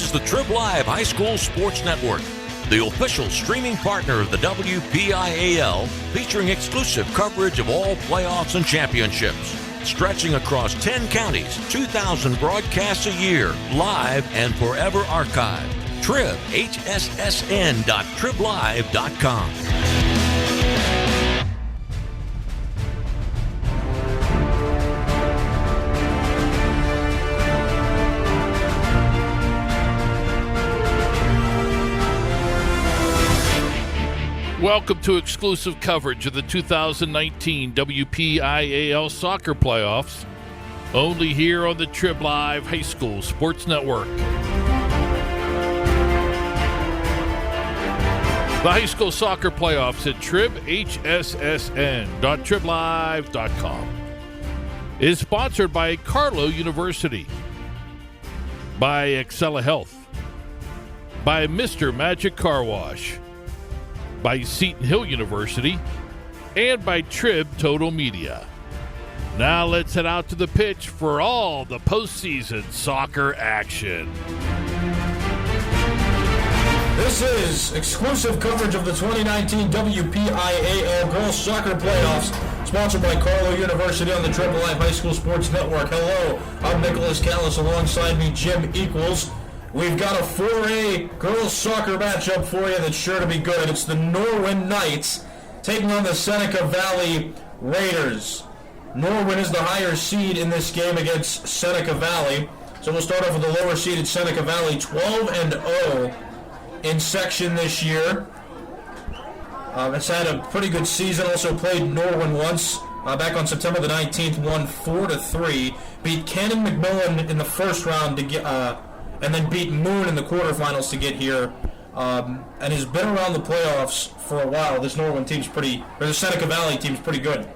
is the Trib Live High School Sports Network, the official streaming partner of the WPIAL, featuring exclusive coverage of all playoffs and championships. Stretching across 10 counties, 2,000 broadcasts a year, live and forever archived. TribHSSN.TribLive.com. Welcome to exclusive coverage of the 2019 WPIAL soccer playoffs, only here on the Trib Live High School Sports Network. The high school soccer playoffs at TribHSSN.TribLive.com is sponsored by Carlow University, by Excella Health, by Mr. Magic Car Wash, by Seton Hill University, and by Trib Total Media. Now let's head out to the pitch for all the postseason soccer action. This is exclusive coverage of the 2019 WPIAL Girls Soccer Playoffs, sponsored by Carlow University on the TribLive High School Sports Network. Hello, I'm Nicholas Callas. Alongside me, Jim Equals. We've got a 4A girls soccer matchup for you that's sure to be good. It's the Norwin Knights taking on the Seneca Valley Raiders. Norwin is the higher seed in this game against Seneca Valley. So we'll start off with the lower seeded Seneca Valley, 12-0 in section this year. It's had a pretty good season. Also played Norwin once back on September the 19th, won 4-3. Beat Cannon McMillan in the first round to get... and then beat Moon in the quarterfinals to get here, and has been around the playoffs for a while. This Norwin team's the Seneca Valley team's pretty good.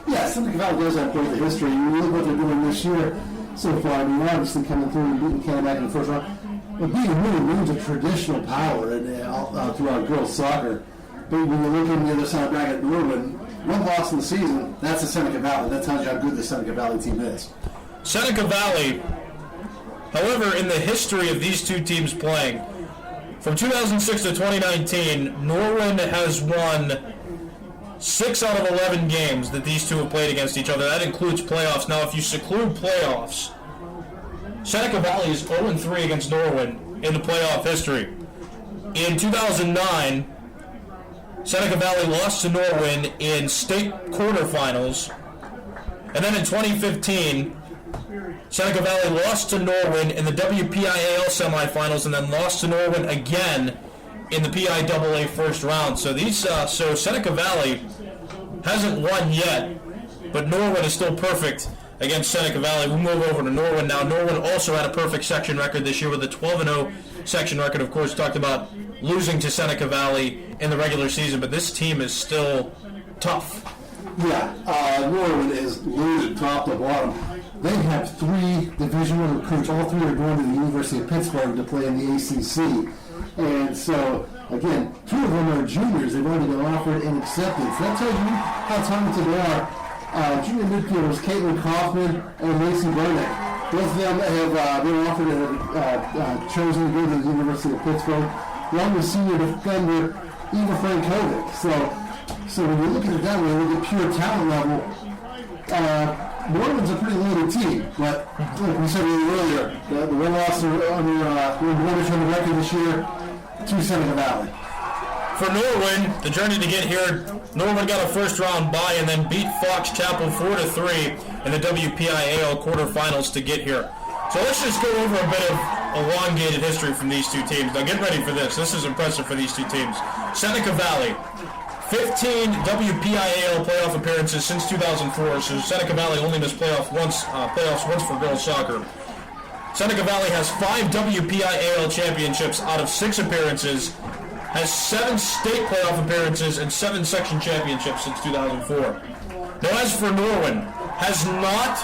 Yeah, Seneca Valley does have quite the history. You look what they're doing this year so far. I mean, obviously coming through and beating Canada back in the first round. But beating Moon's a traditional power throughout girls soccer. But when you look on the other side back at Norwin, one loss in the season, that's the Seneca Valley. That tells you how good the Seneca Valley team is. Seneca Valley, however, in the history of these two teams playing, from 2006 to 2019, Norwin has won 6 out of 11 games that these two have played against each other. That includes playoffs. Now, if you seclude playoffs, Seneca Valley is 0-3 against Norwin in the playoff history. In 2009, Seneca Valley lost to Norwin in state quarterfinals. And then in 2015, Seneca Valley lost to Norwin in the WPIAL semifinals and then lost to Norwin again in the PIAA first round. So so Seneca Valley hasn't won yet, but Norwin is still perfect against Seneca Valley. We'll move over to Norwin now. Norwin also had a perfect section record this year with a 12-0 section record. Of course, talked about losing to Seneca Valley in the regular season, but this team is still tough. Yeah, Norwin is loaded top to bottom. They have 3 Division I recruits. All 3 are going to the University of Pittsburgh to play in the ACC. And so, again, 2 of them are juniors. They've already been offered and accepted. So that tells you how talented they are. Junior midfielders Caitlin Kaufman and Lacey Burnett. Both of them have been offered and have chosen to go to the University of Pittsburgh, along with senior defender Eva Frankovic. So when you look at it that way, look at pure talent level, Norwin's a pretty loaded team, but like we said earlier, the one loss on the record this year to Seneca Valley. For Norwin, the journey to get here, Norwin got a first-round bye and then beat Fox Chapel 4-3 in the WPIAL quarterfinals to get here. So let's just go over a bit of elongated history from these two teams. Now get ready for this. This is impressive for these two teams. Seneca Valley, 15 WPIAL playoff appearances since 2004, so Seneca Valley only missed playoffs once for girls soccer. Seneca Valley has 5 WPIAL championships out of 6 appearances, has 7 state playoff appearances, and 7 section championships since 2004. Now as for Norwin, has not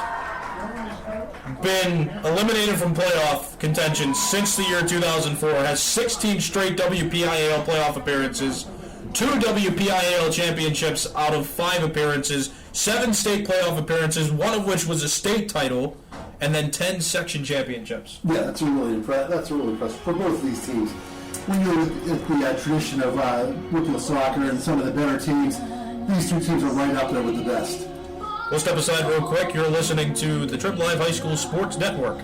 been eliminated from playoff contention since the year 2004, has 16 straight WPIAL playoff appearances, 2 WPIAL championships out of 5 appearances, 7 state playoff appearances, one of which was a state title, and then 10 section championships. Yeah, that's really impressive for both of these teams. When you look at the tradition of WPIAL soccer and some of the better teams, these two teams are right up there with the best. We'll step aside real quick. You're listening to the TribLive High School Sports Network.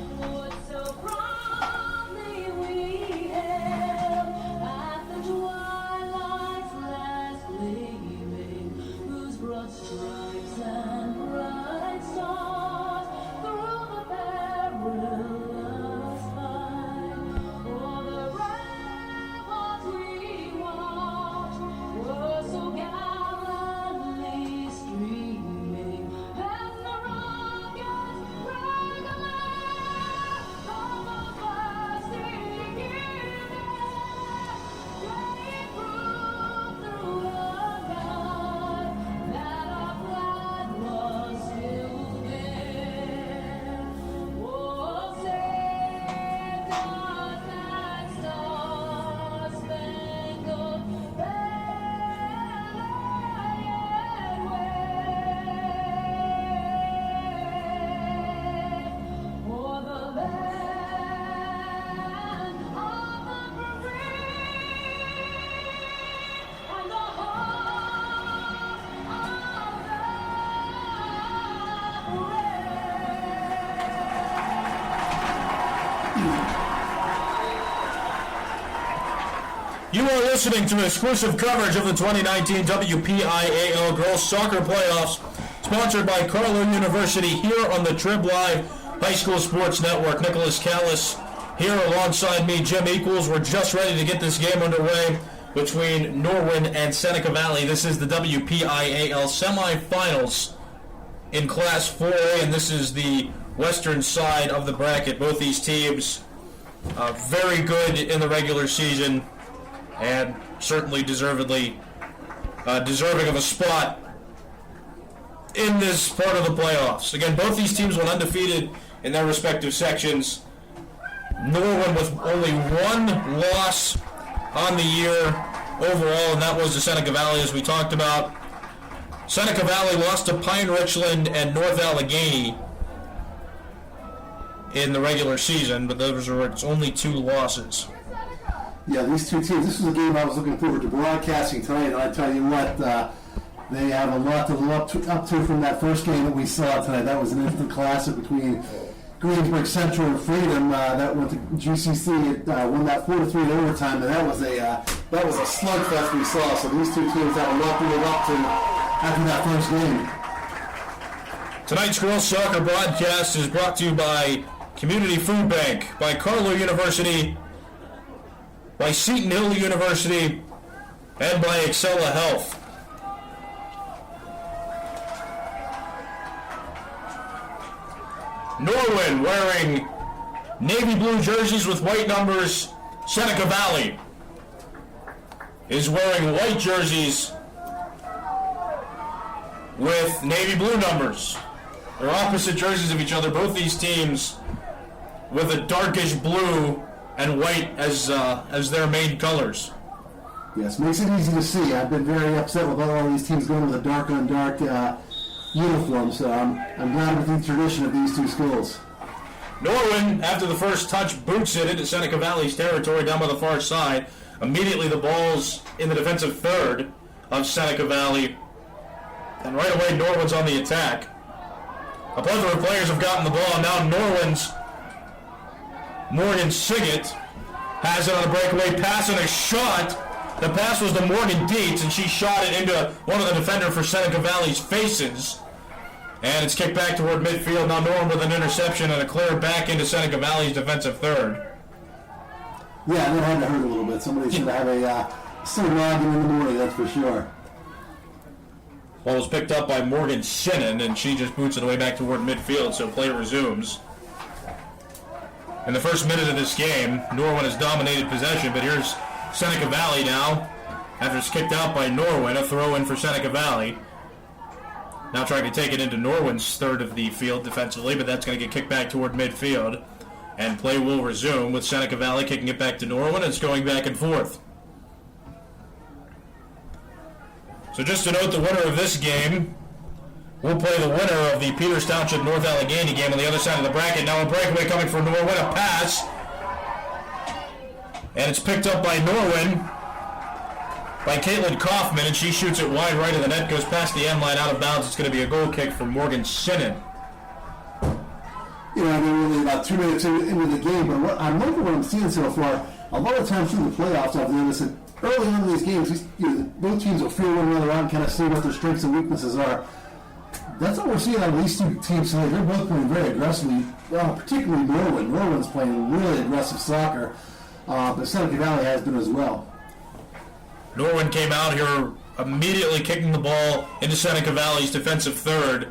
You are listening to exclusive coverage of the 2019 WPIAL Girls Soccer Playoffs, sponsored by Carlow University here on the TribLive High School Sports Network. Nicholas Callas here alongside me, Jim Equals. We're just ready to get this game underway between Norwin and Seneca Valley. This is the WPIAL Semifinals in Class 4A, and this is the western side of the bracket. Both these teams very good in the regular season, and certainly deserving of a spot in this part of the playoffs. Again, both these teams went undefeated in their respective sections. Norwin with only one loss on the year overall, and that was to Seneca Valley, as we talked about. Seneca Valley lost to Pine Richland and North Allegheny in the regular season, but those were its only two losses. Yeah, these two teams, this was a game I was looking forward to broadcasting tonight, and I tell you what, they have a lot to live up to from that first game that we saw tonight. That was an instant classic between Greensburg Central and Freedom. That went to GCC. It won that 4-3 in overtime, and that was a slugfest we saw. So these two teams have a lot to live up to after that first game. Tonight's girls soccer broadcast is brought to you by Community Food Bank, by Carlow University, by Seton Hill University, and by Excella Health. Norwin wearing navy blue jerseys with white numbers. Seneca Valley is wearing white jerseys with navy blue numbers. They're opposite jerseys of each other. Both these teams with a darkish blue and white as their main colors. Yes, makes it easy to see. I've been very upset with all these teams going with a dark on dark uniform, so I'm glad with the tradition of these two schools. Norwin, after the first touch, boots it into Seneca Valley's territory down by the far side. Immediately the ball's in the defensive third of Seneca Valley. And right away, Norwin's on the attack. A plethora of players have gotten the ball. Now Norwin's Morgan Siggett has it on a breakaway pass and a shot. The pass was to Morgan Dietz, and she shot it into one of the defender for Seneca Valley's faces. And it's kicked back toward midfield. Now Norwin with an interception and a clear back into Seneca Valley's defensive third. Yeah, that had to hurt a little bit. Somebody should have a still logging in the morning, that's for sure. Ball was picked up by Morgan Sinan, and she just boots it away back toward midfield, so play resumes. In the first minute of this game, Norwin has dominated possession, but here's Seneca Valley now. After it's kicked out by Norwin, a throw-in for Seneca Valley. Now trying to take it into Norwin's third of the field defensively, but that's going to get kicked back toward midfield. And play will resume with Seneca Valley kicking it back to Norwin. It's going back and forth. So just to note, the winner of this game will play the winner of the Peters Township North Allegheny game on the other side of the bracket. Now a breakaway coming for Norwin, a pass. And it's picked up by Norwin, by Caitlin Kaufman, and she shoots it wide right of the net, goes past the end line, out of bounds. It's going to be a goal kick for Morgan Sinnen. You know, they're really about 2 minutes into the game, but I'm liking what I'm seeing so far. A lot of times through the playoffs, I've noticed that early on in these games, both teams will feel one another out and kind of see what their strengths and weaknesses are. That's what we're seeing out of these two teams today. They're both playing very aggressively, particularly Norwin. Norwin's playing really aggressive soccer, but Seneca Valley has been as well. Norwin came out here immediately kicking the ball into Seneca Valley's defensive third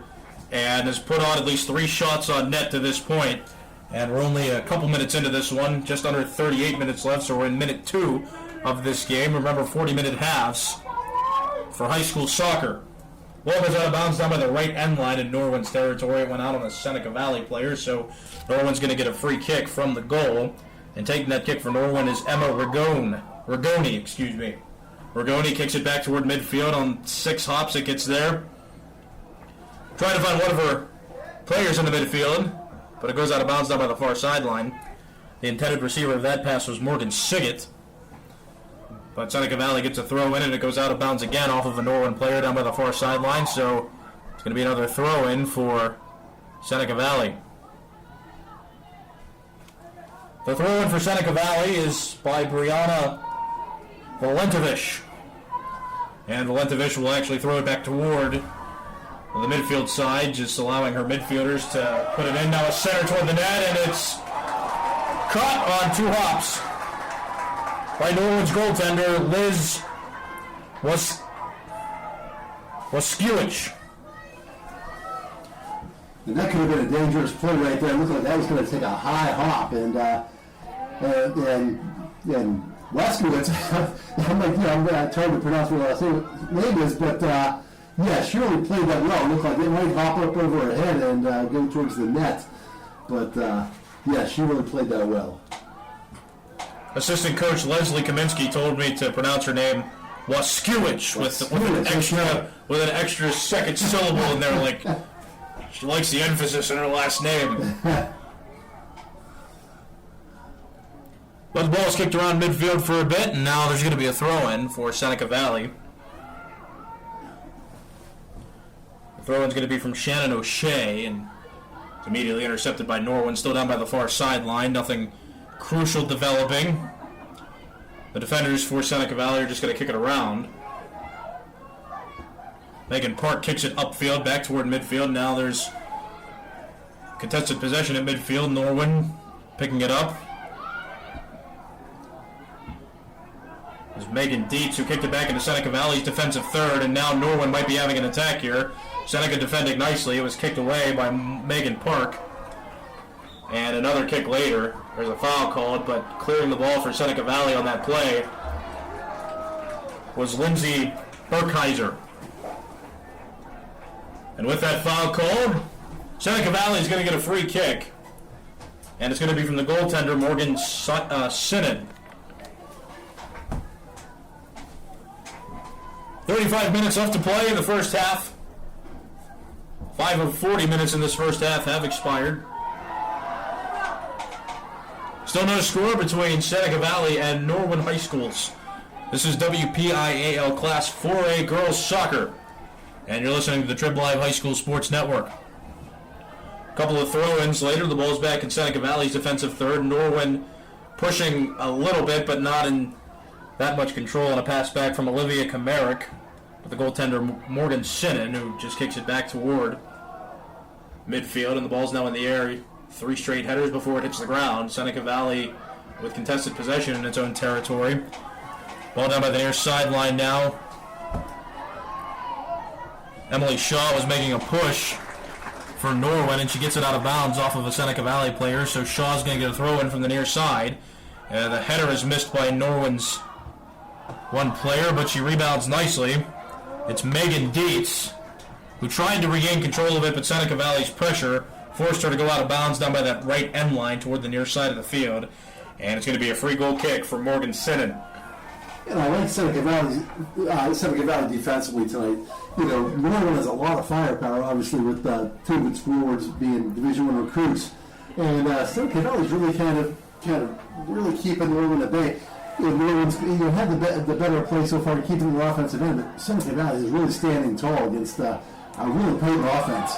and has put on at least 3 shots on net to this point. And we're only a couple minutes into this one, just under 38 minutes left, so we're in minute 2 of this game. Remember, 40-minute halves for high school soccer. Ball goes out of bounds down by the right end line in Norwin's territory. It went out on a Seneca Valley player, so Norwin's going to get a free kick from the goal. And taking that kick for Norwin is Emma Rigoni. Rigoni kicks it back toward midfield on 6 hops. It gets there. Trying to find one of her players in the midfield, but it goes out of bounds down by the far sideline. The intended receiver of that pass was Morgan Siggett. But Seneca Valley gets a throw in, and it goes out of bounds again off of a Norwin player down by the far sideline. So it's going to be another throw in for Seneca Valley. The throw in for Seneca Valley is by Brianna Valentovich. And Valentovich will actually throw it back toward the midfield side, just allowing her midfielders to put it in. Now a center toward the net, and it's caught on 2 hops by Norwin's goaltender, Liz Waskiewicz. And that could have been a dangerous play right there. It looked like that was going to take a high hop, and Waskiewicz, I'm like, I'm trying to pronounce what I think name is, but yeah, she really played that well. It looked like it might hop up over her head and go towards the net, but yeah, she really played that well. Assistant coach Leslie Kaminsky told me to pronounce her name Waskiewicz with an extra second syllable in there, like she likes the emphasis in her last name. But the ball's kicked around midfield for a bit, and now there's going to be a throw-in for Seneca Valley. The throw-in's going to be from Shannon O'Shea, and it's immediately intercepted by Norwin, still down by the far sideline. Nothing crucial developing. The defenders for Seneca Valley are just going to kick it around. Megan Park kicks it upfield, back toward midfield. Now there's contested possession at midfield. Norwin picking it up. There's Megan Dietz, who kicked it back into Seneca Valley's defensive third, and now Norwin might be having an attack here. Seneca defending nicely. It was kicked away by Megan Park. And another kick later. There's a foul called, but clearing the ball for Seneca Valley on that play was Lindsay Burkheiser. And with that foul called, Seneca Valley is going to get a free kick. And it's going to be from the goaltender, Morgan Sinnen. 35 minutes left to play in the first half. 5 of 40 minutes in this first half have expired. Still no score between Seneca Valley and Norwin High Schools. This is WPIAL Class 4A Girls Soccer. And you're listening to the Trib Live High School Sports Network. A couple of throw-ins later. The ball's back in Seneca Valley's defensive third. Norwin pushing a little bit, but not in that much control, on a pass back from Olivia Kamerick. With the goaltender Morgan Sinnen, who just kicks it back toward midfield. And the ball's now in the air. 3 straight headers before it hits the ground. Seneca Valley with contested possession in its own territory. Ball down by the near sideline now. Emily Shaw was making a push for Norwin, and she gets it out of bounds off of a Seneca Valley player, so Shaw's going to get a throw in from the near side. The header is missed by Norwin's one player, but she rebounds nicely. It's Megan Dietz, who tried to regain control of it, but Seneca Valley's pressure forced her to go out of bounds down by that right end line toward the near side of the field. And it's going to be a free goal kick for Morgan Sinnen. And I like Seneca Valley defensively tonight. You know, Norwin has a lot of firepower, obviously, with two of its forwards being Division I recruits, and Seneca Valley's really kind of really keeping Norwin at bay. You know, Norwin's had the better play so far to keep them in the offensive end, but Seneca Valley is really standing tall against a really potent offense.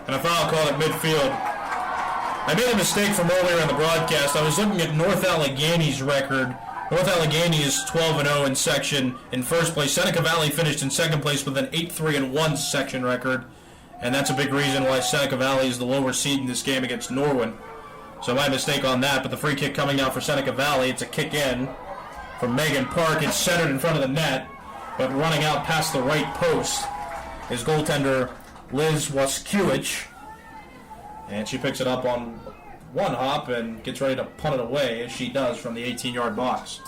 And a foul called at midfield. I made a mistake from earlier in the broadcast. I was looking at North Allegheny's record. North Allegheny is 12-0 in section in first place. Seneca Valley finished in second place with an 8-3-1 section record, and that's a big reason why Seneca Valley is the lower seed in this game against Norwin. So my mistake on that, but the free kick coming out for Seneca Valley. It's a kick in from Megan Park. It's centered in front of the net, but running out past the right post is goaltender Liz Waskiewicz, and she picks it up on one hop and gets ready to punt it away, as she does from the 18-yard box.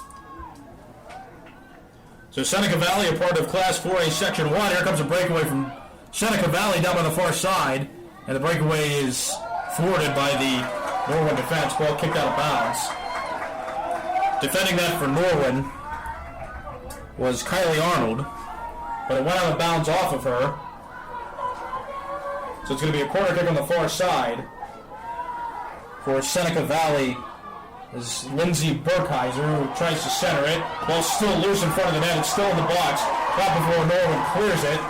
So Seneca Valley, a part of Class 4A Section 1. Here comes a breakaway from Seneca Valley down on the far side, and the breakaway is thwarted by the Norwin defense. Ball kicked out of bounds. Defending that for Norwin was Kylie Arnold, but it went out of bounds off of her. So it's going to be a corner kick on the far side for Seneca Valley. Is Lindsay Burkheiser, who tries to center it. Ball's still loose in front of the net. It's still in the box. Right before Norwin clears it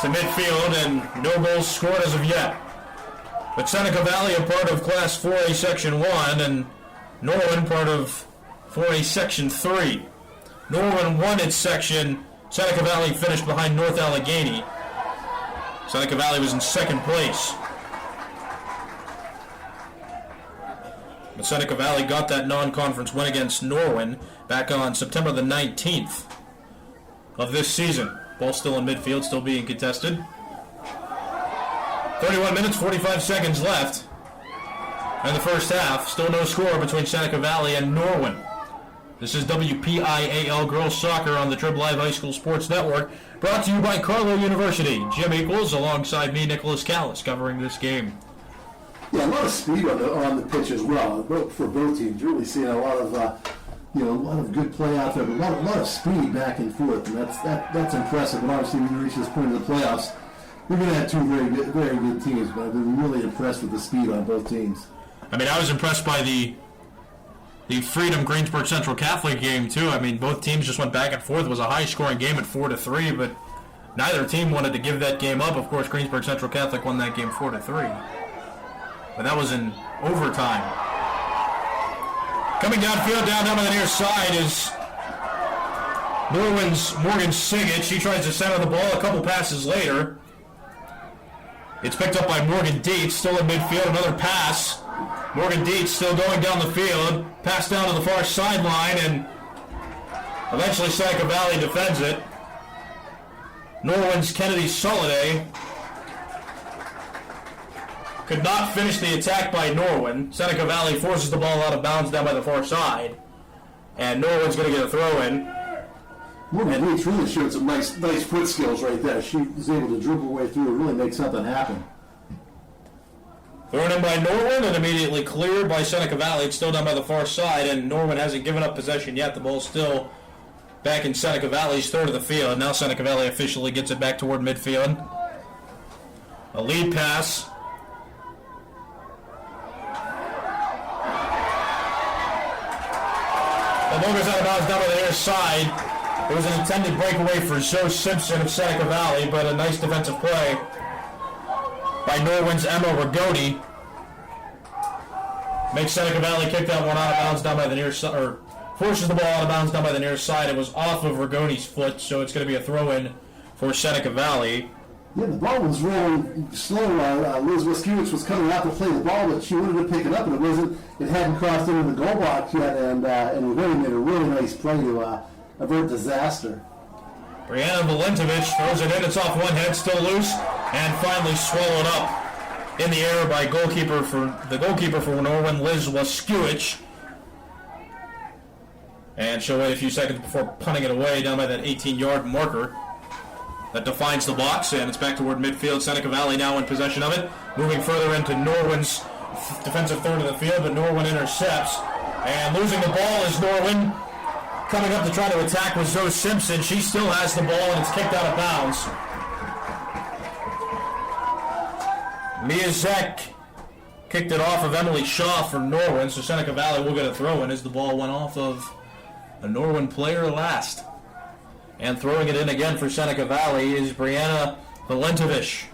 to midfield, and no goals scored as of yet. But Seneca Valley, a part of Class 4A Section 1, and Norwin, part of 4A Section 3. Norwin won its section. Seneca Valley finished behind North Allegheny. Seneca Valley was in second place. But Seneca Valley got that non-conference win against Norwin back on September the 19th of this season. Ball still in midfield, still being contested. 31 minutes, 45 seconds left in the first half. Still no score between Seneca Valley and Norwin. This is WPIAL Girls Soccer on the TribLive High School Sports Network, brought to you by Carlow University. Jim Equals alongside me, Nicholas Callas, covering this game. Yeah, a lot of speed on the pitch as well for both teams. You're really seeing a lot of a lot of good play out there, but a lot of speed back and forth, and that's impressive. But obviously, when you reach this point of the playoffs, you're going to have two very good teams. But I've been really impressed with the speed on both teams. I mean, I was impressed by the Freedom Greensburg Central Catholic game too. I mean, both teams just went back and forth. It was a high-scoring game at 4-3, but neither team wanted to give that game up. Of course, Greensburg Central Catholic won that game 4-3. But that was in overtime. Coming downfield, down on the near side is Norwin's Morgan Siggett. She tries to center the ball a couple passes later. It's picked up by Morgan Dietz, still in midfield. Another pass. Morgan Dietz still going down the field. Pass down to the far sideline, and eventually Seneca Valley defends it. Norwin's Kennedy Soliday could not finish the attack by Norwin. Seneca Valley forces the ball out of bounds down by the far side, and Norwin's going to get a throw in. Morgan Dietz really showed some nice foot skills right there. She was able to dribble her way through and really make something happen. Thrown in by Norwin and immediately cleared by Seneca Valley. It's still down by the far side, and Norwin hasn't given up possession yet. The ball's still back in Seneca Valley's third of the field. Now Seneca Valley officially gets it back toward midfield. A lead pass. The ball goes out of bounds down by the near side. It was an intended breakaway for Zoe Simpson of Seneca Valley, but a nice defensive play by Norwin's Emma Rigoni. Makes Seneca Valley kick that one out of bounds down by the near side, or forces the ball out of bounds down by the near side. It was off of Rigoni's foot, so it's going to be a throw-in for Seneca Valley. Yeah, the ball was rolling slow. Liz Waskiewicz was coming out to play the ball, but she wanted to pick it up, and it hadn't crossed into the goal box yet, and Rigoni made a really nice play to avert disaster. Brianna Valentovich throws it in. It's off one head, still loose, and finally swallowed up in the air by the goalkeeper for Norwin, Liz Waskiewicz. And she'll wait a few seconds before punting it away down by that 18-yard marker that defines the box, and it's back toward midfield. Seneca Valley now in possession of it, moving further into Norwin's defensive third of the field, but Norwin intercepts, and losing the ball is Norwin. coming up to try to attack was Zoe Simpson. She still has the ball, and it's kicked out of bounds. Mia Zek kicked it off of Emily Shaw for Norwin, so Seneca Valley will get a throw-in as the ball went off of a Norwin player last. And throwing it in again for Seneca Valley is Brianna Valentovich.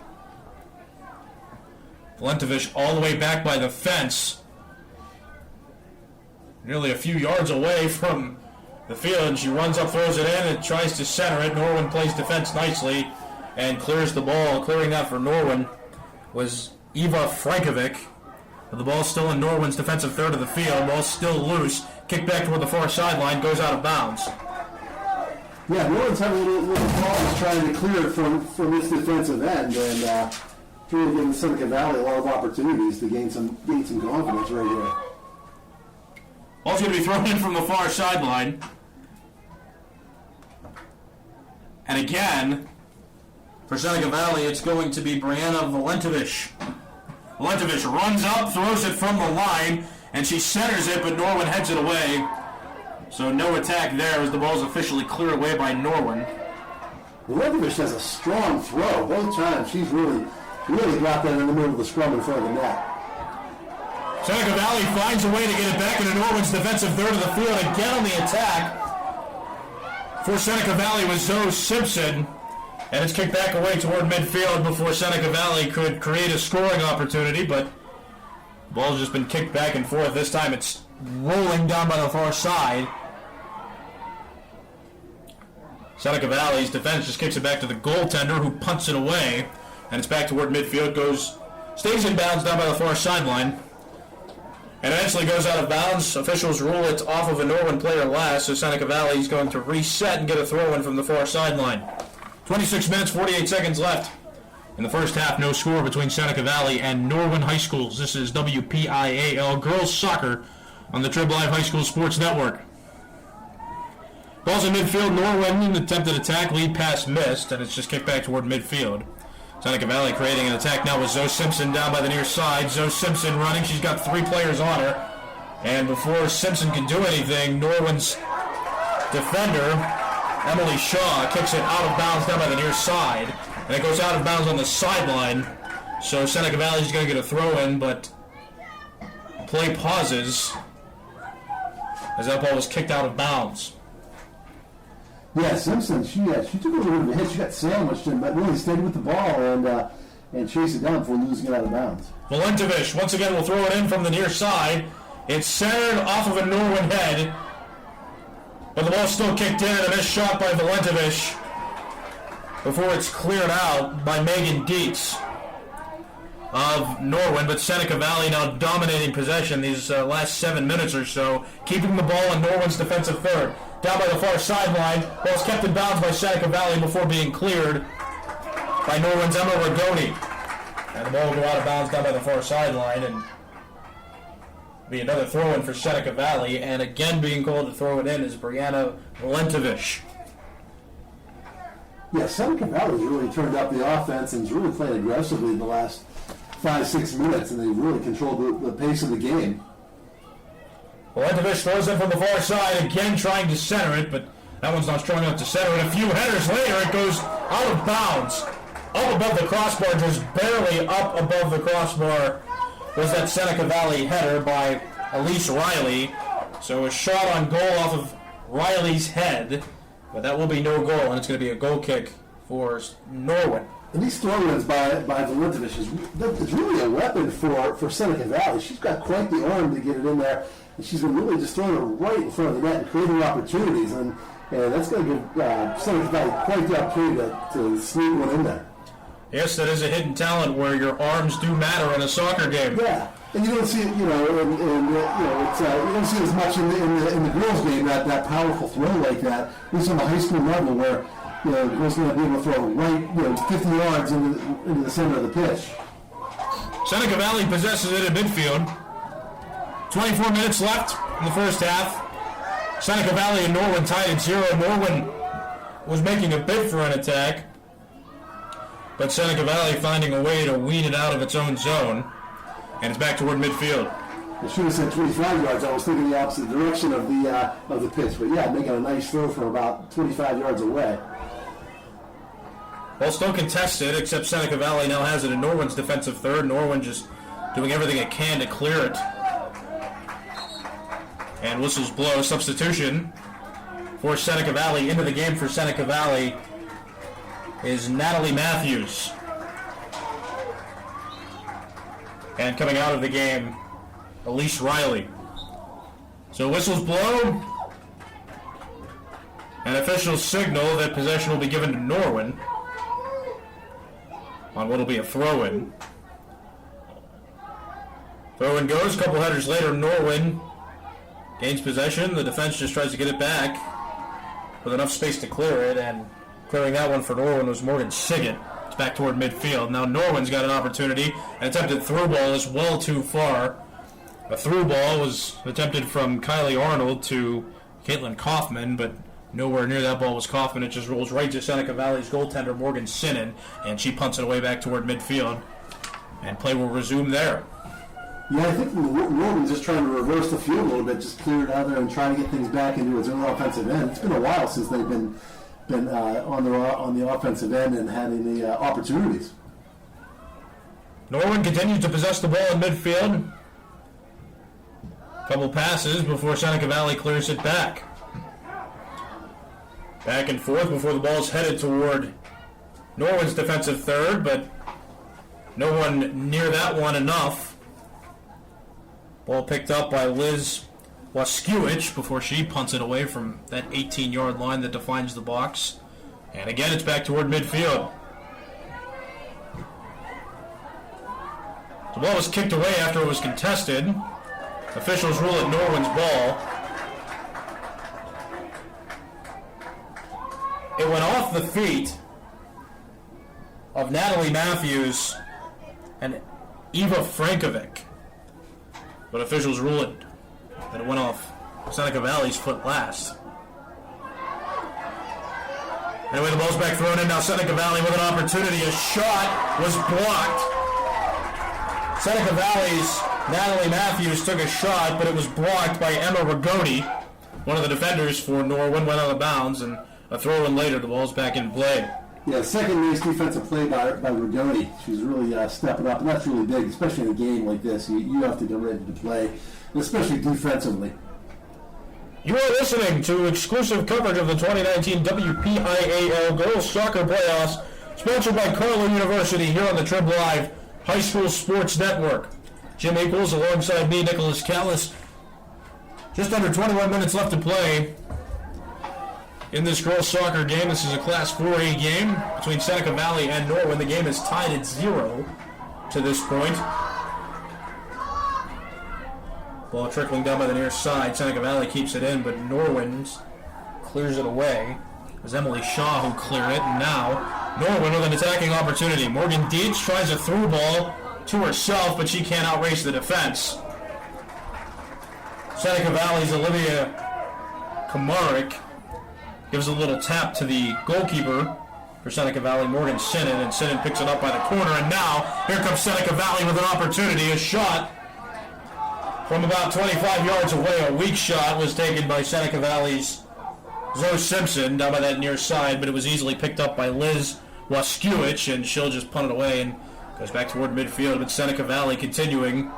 Valentovich all the way back by the fence. Nearly a few yards away from the field, and she runs up, throws it in, and tries to center it. Norwin plays defense nicely and clears the ball. Clearing that for Norwin was Eva Frankovic. But the ball's still in Norwin's defensive third of the field. Ball's still loose. Kicked back toward the far sideline, goes out of bounds. Yeah, Norwin's having a little problems trying to clear it from its defensive end, and really giving Seneca Valley a lot of opportunities to gain some confidence right here. Ball's going to be thrown in from the far sideline. And again, for Seneca Valley, it's going to be Brianna Valentovich. Valentovich runs up, throws it from the line, and she centers it, but Norwin heads it away. So no attack there as the ball is officially cleared away by Norwin. Valentovich has a strong throw both times. She's really got that in the middle of the scrum in front of the net. Seneca Valley finds a way to get it back into Norwin's defensive third of the field. Again on the attack for Seneca Valley was Zoe Simpson. And it's kicked back away toward midfield before Seneca Valley could create a scoring opportunity, but the ball's just been kicked back and forth. This time it's rolling down by the far side. Seneca Valley's defense just kicks it back to the goaltender, who punts it away. And it's back toward midfield, stays in bounds down by the far sideline. And eventually goes out of bounds. Officials rule it's off of a Norwin player last, so Seneca Valley is going to reset and get a throw-in from the far sideline. 26 minutes, 48 seconds left in the first half. No score between Seneca Valley and Norwin High Schools. This is WPIAL Girls Soccer on the TribLive High School Sports Network. Ball's in midfield. Norwin attempted attack, lead pass missed, and it's just kicked back toward midfield. Seneca Valley creating an attack now with Zoe Simpson down by the near side. Zoe Simpson running. She's got 3 players on her. And before Simpson can do anything, Norwin's defender, Emily Shaw, kicks it out of bounds down by the near side. And it goes out of bounds on the sideline. So Seneca Valley's going to get a throw-in, but play pauses as that ball was kicked out of bounds. Yeah, Simpson, she took a little bit of a hit. She got sandwiched, but really stayed with the ball and chased it down before losing it out of bounds. Valentovich, once again, will throw it in from the near side. It's centered off of a Norwin head, but the ball's still kicked in, and a missed shot by Valentovich before it's cleared out by Megan Dietz of Norwin. But Seneca Valley now dominating possession these last 7 minutes or so, keeping the ball in Norwin's defensive third. Down by the far sideline, ball's kept in bounds by Seneca Valley before being cleared by Norwin's Emma Rigoni. And the ball will go out of bounds down by the far sideline, and be another throw-in for Seneca Valley. And again being called to throw it in is Brianna Valentovich. Yeah, Seneca Valley's really turned up the offense and has really played aggressively in the last 5-6 minutes, and they've really controlled the pace of the game. Valentovich throws in from the far side, again trying to center it, but that one's not strong enough to center it. A few headers later, it goes out of bounds. Up above the crossbar, just barely up above the crossbar, was that Seneca Valley header by Elise Riley. So a shot on goal off of Riley's head, but that will be no goal, and it's going to be a goal kick for Norwin. And these throw-ins by Valentovich it's really a weapon for Seneca Valley. She's got quite the arm to get it in there. And she's been really just throwing it right in front of the net and creating opportunities. And that's going to give Seneca Valley quite the opportunity to sneak one in there. Yes, that is a hidden talent where your arms do matter in a soccer game. Yeah, and you don't see it, you don't see it as much in the girls' game that powerful throw like that. At least on the high school level, where the girls going to be able to throw right 50 yards into the center of the pitch. Seneca Valley possesses it in midfield. 24 minutes left in the first half. Seneca Valley and Norwin tied at 0. Norwin was making a bid for an attack, but Seneca Valley finding a way to wean it out of its own zone, and it's back toward midfield. I should have said 25 yards. I was thinking the opposite direction of the pitch. But yeah, making a nice throw from about 25 yards away. Well, still contested, except Seneca Valley now has it in Norwin's defensive third. Norwin just doing everything it can to clear it. And whistles blow. Substitution for Seneca Valley. Into the game for Seneca Valley is Natalie Matthews. And coming out of the game, Elise Riley. So whistles blow. And officials signal that possession will be given to Norwin on what will be a throw-in. Throw-in goes. A couple headers later, Norwin gains possession. The defense just tries to get it back with enough space to clear it, and clearing that one for Norwin was Morgan Siggett. It's back toward midfield. Now Norwin's got an opportunity. An attempted through ball is well too far. A through ball was attempted from Kylie Arnold to Caitlin Kaufman, but nowhere near that ball was Kaufman. It just rolls right to Seneca Valley's goaltender, Morgan Sinnen, and she punts it away back toward midfield. And play will resume there. Yeah, I think Norwin's just trying to reverse the field a little bit, just clear it out there and try to get things back into its own offensive end. It's been a while since they've been on the offensive end and having the opportunities. Norwin continues to possess the ball in midfield. Couple passes before Seneca Valley clears it back. Back and forth before the ball is headed toward Norwin's defensive third, but no one near that one enough. Ball picked up by Liz Waskiewicz before she punts it away from that 18-yard line that defines the box. And again, it's back toward midfield. The ball was kicked away after it was contested. Officials rule it Norwin's ball. It went off the feet of Natalie Matthews and Eva Frankovic. But officials rule it that it went off Seneca Valley's foot last. Anyway, the ball's back thrown in. Now Seneca Valley with an opportunity. A shot was blocked. Seneca Valley's Natalie Matthews took a shot, but it was blocked by Emma Rigoni. One of the defenders for Norwin went out of bounds, and a throw-in later, the ball's back in play. Yeah, second nice defensive play by Rigoni. She's really stepping up, and that's really big, especially in a game like this. You have to get ready to play, especially defensively. You are listening to exclusive coverage of the 2019 WPIAL Girls Soccer Playoffs, sponsored by Carlow University here on the Trib Live High School Sports Network. Jim Equals alongside me, Nicholas Callas. Just under 21 minutes left to play in this girls soccer game. This is a Class 4A game between Seneca Valley and Norwin. The game is tied at 0 to this point. Ball trickling down by the near side. Seneca Valley keeps it in, but Norwin clears it away. It was Emily Shaw who cleared it, and now Norwin with an attacking opportunity. Morgan Dietz tries a through ball to herself, but she can't outrace the defense. Seneca Valley's Olivia Kamarik gives a little tap to the goalkeeper for Seneca Valley, Morgan Sinnen, and Sinnen picks it up by the corner, and now here comes Seneca Valley with an opportunity. A shot from about 25 yards away. A weak shot was taken by Seneca Valley's Zoe Simpson down by that near side, but it was easily picked up by Liz Waskiewicz, and she'll just punt it away and goes back toward midfield. But Seneca Valley continuing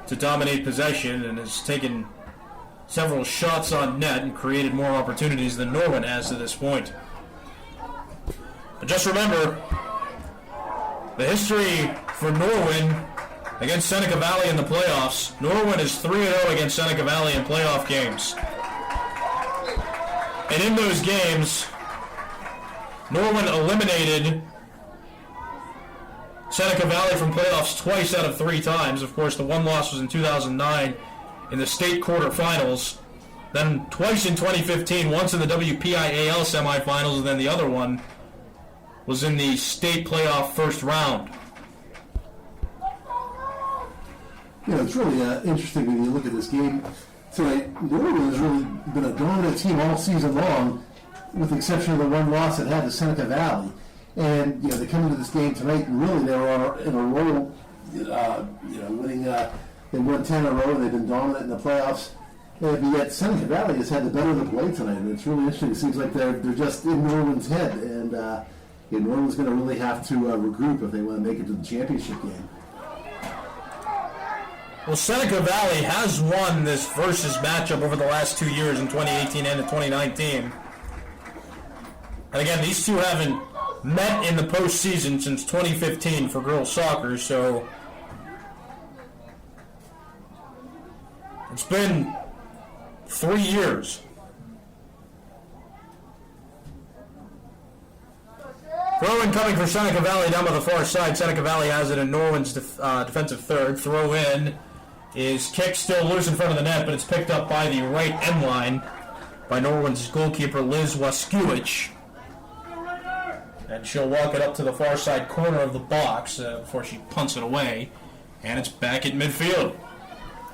to dominate possession and has taken several shots on net and created more opportunities than Norwin has to this point. But just remember, the history for Norwin against Seneca Valley in the playoffs. Norwin is 3-0 against Seneca Valley in playoff games. And in those games, Norwin eliminated Seneca Valley from playoffs twice out of 3 times. Of course, the one loss was in 2009 in the state quarterfinals. Then twice in 2015, once in the WPIAL semifinals, and then the other one was in the state playoff first round. You know, it's really interesting when you look at this game tonight. Norwin has really been a dominant team all season long, with the exception of the one loss it had to Seneca Valley. And, you know, they come into this game tonight and really they were in a row, winning the They won 10 in a row, and they've been dominant in the playoffs. But yet Seneca Valley has had the better of the play tonight, and it's really interesting. It seems like they're just in Norwin's head, and Norwin's going to really have to regroup if they want to make it to the championship game. Well, Seneca Valley has won this versus matchup over the last 2 years in 2018 and in 2019. And again, these two haven't met in the postseason since 2015 for girls soccer, so it's been 3 years. Throw-in coming for Seneca Valley down by the far side. Seneca Valley has it in Norwin's defensive third. Throw-in is kicked still loose in front of the net, but it's picked up by the right end line by Norwin's goalkeeper, Liz Waskiewicz. And she'll walk it up to the far side corner of the box before she punts it away. And it's back at midfield.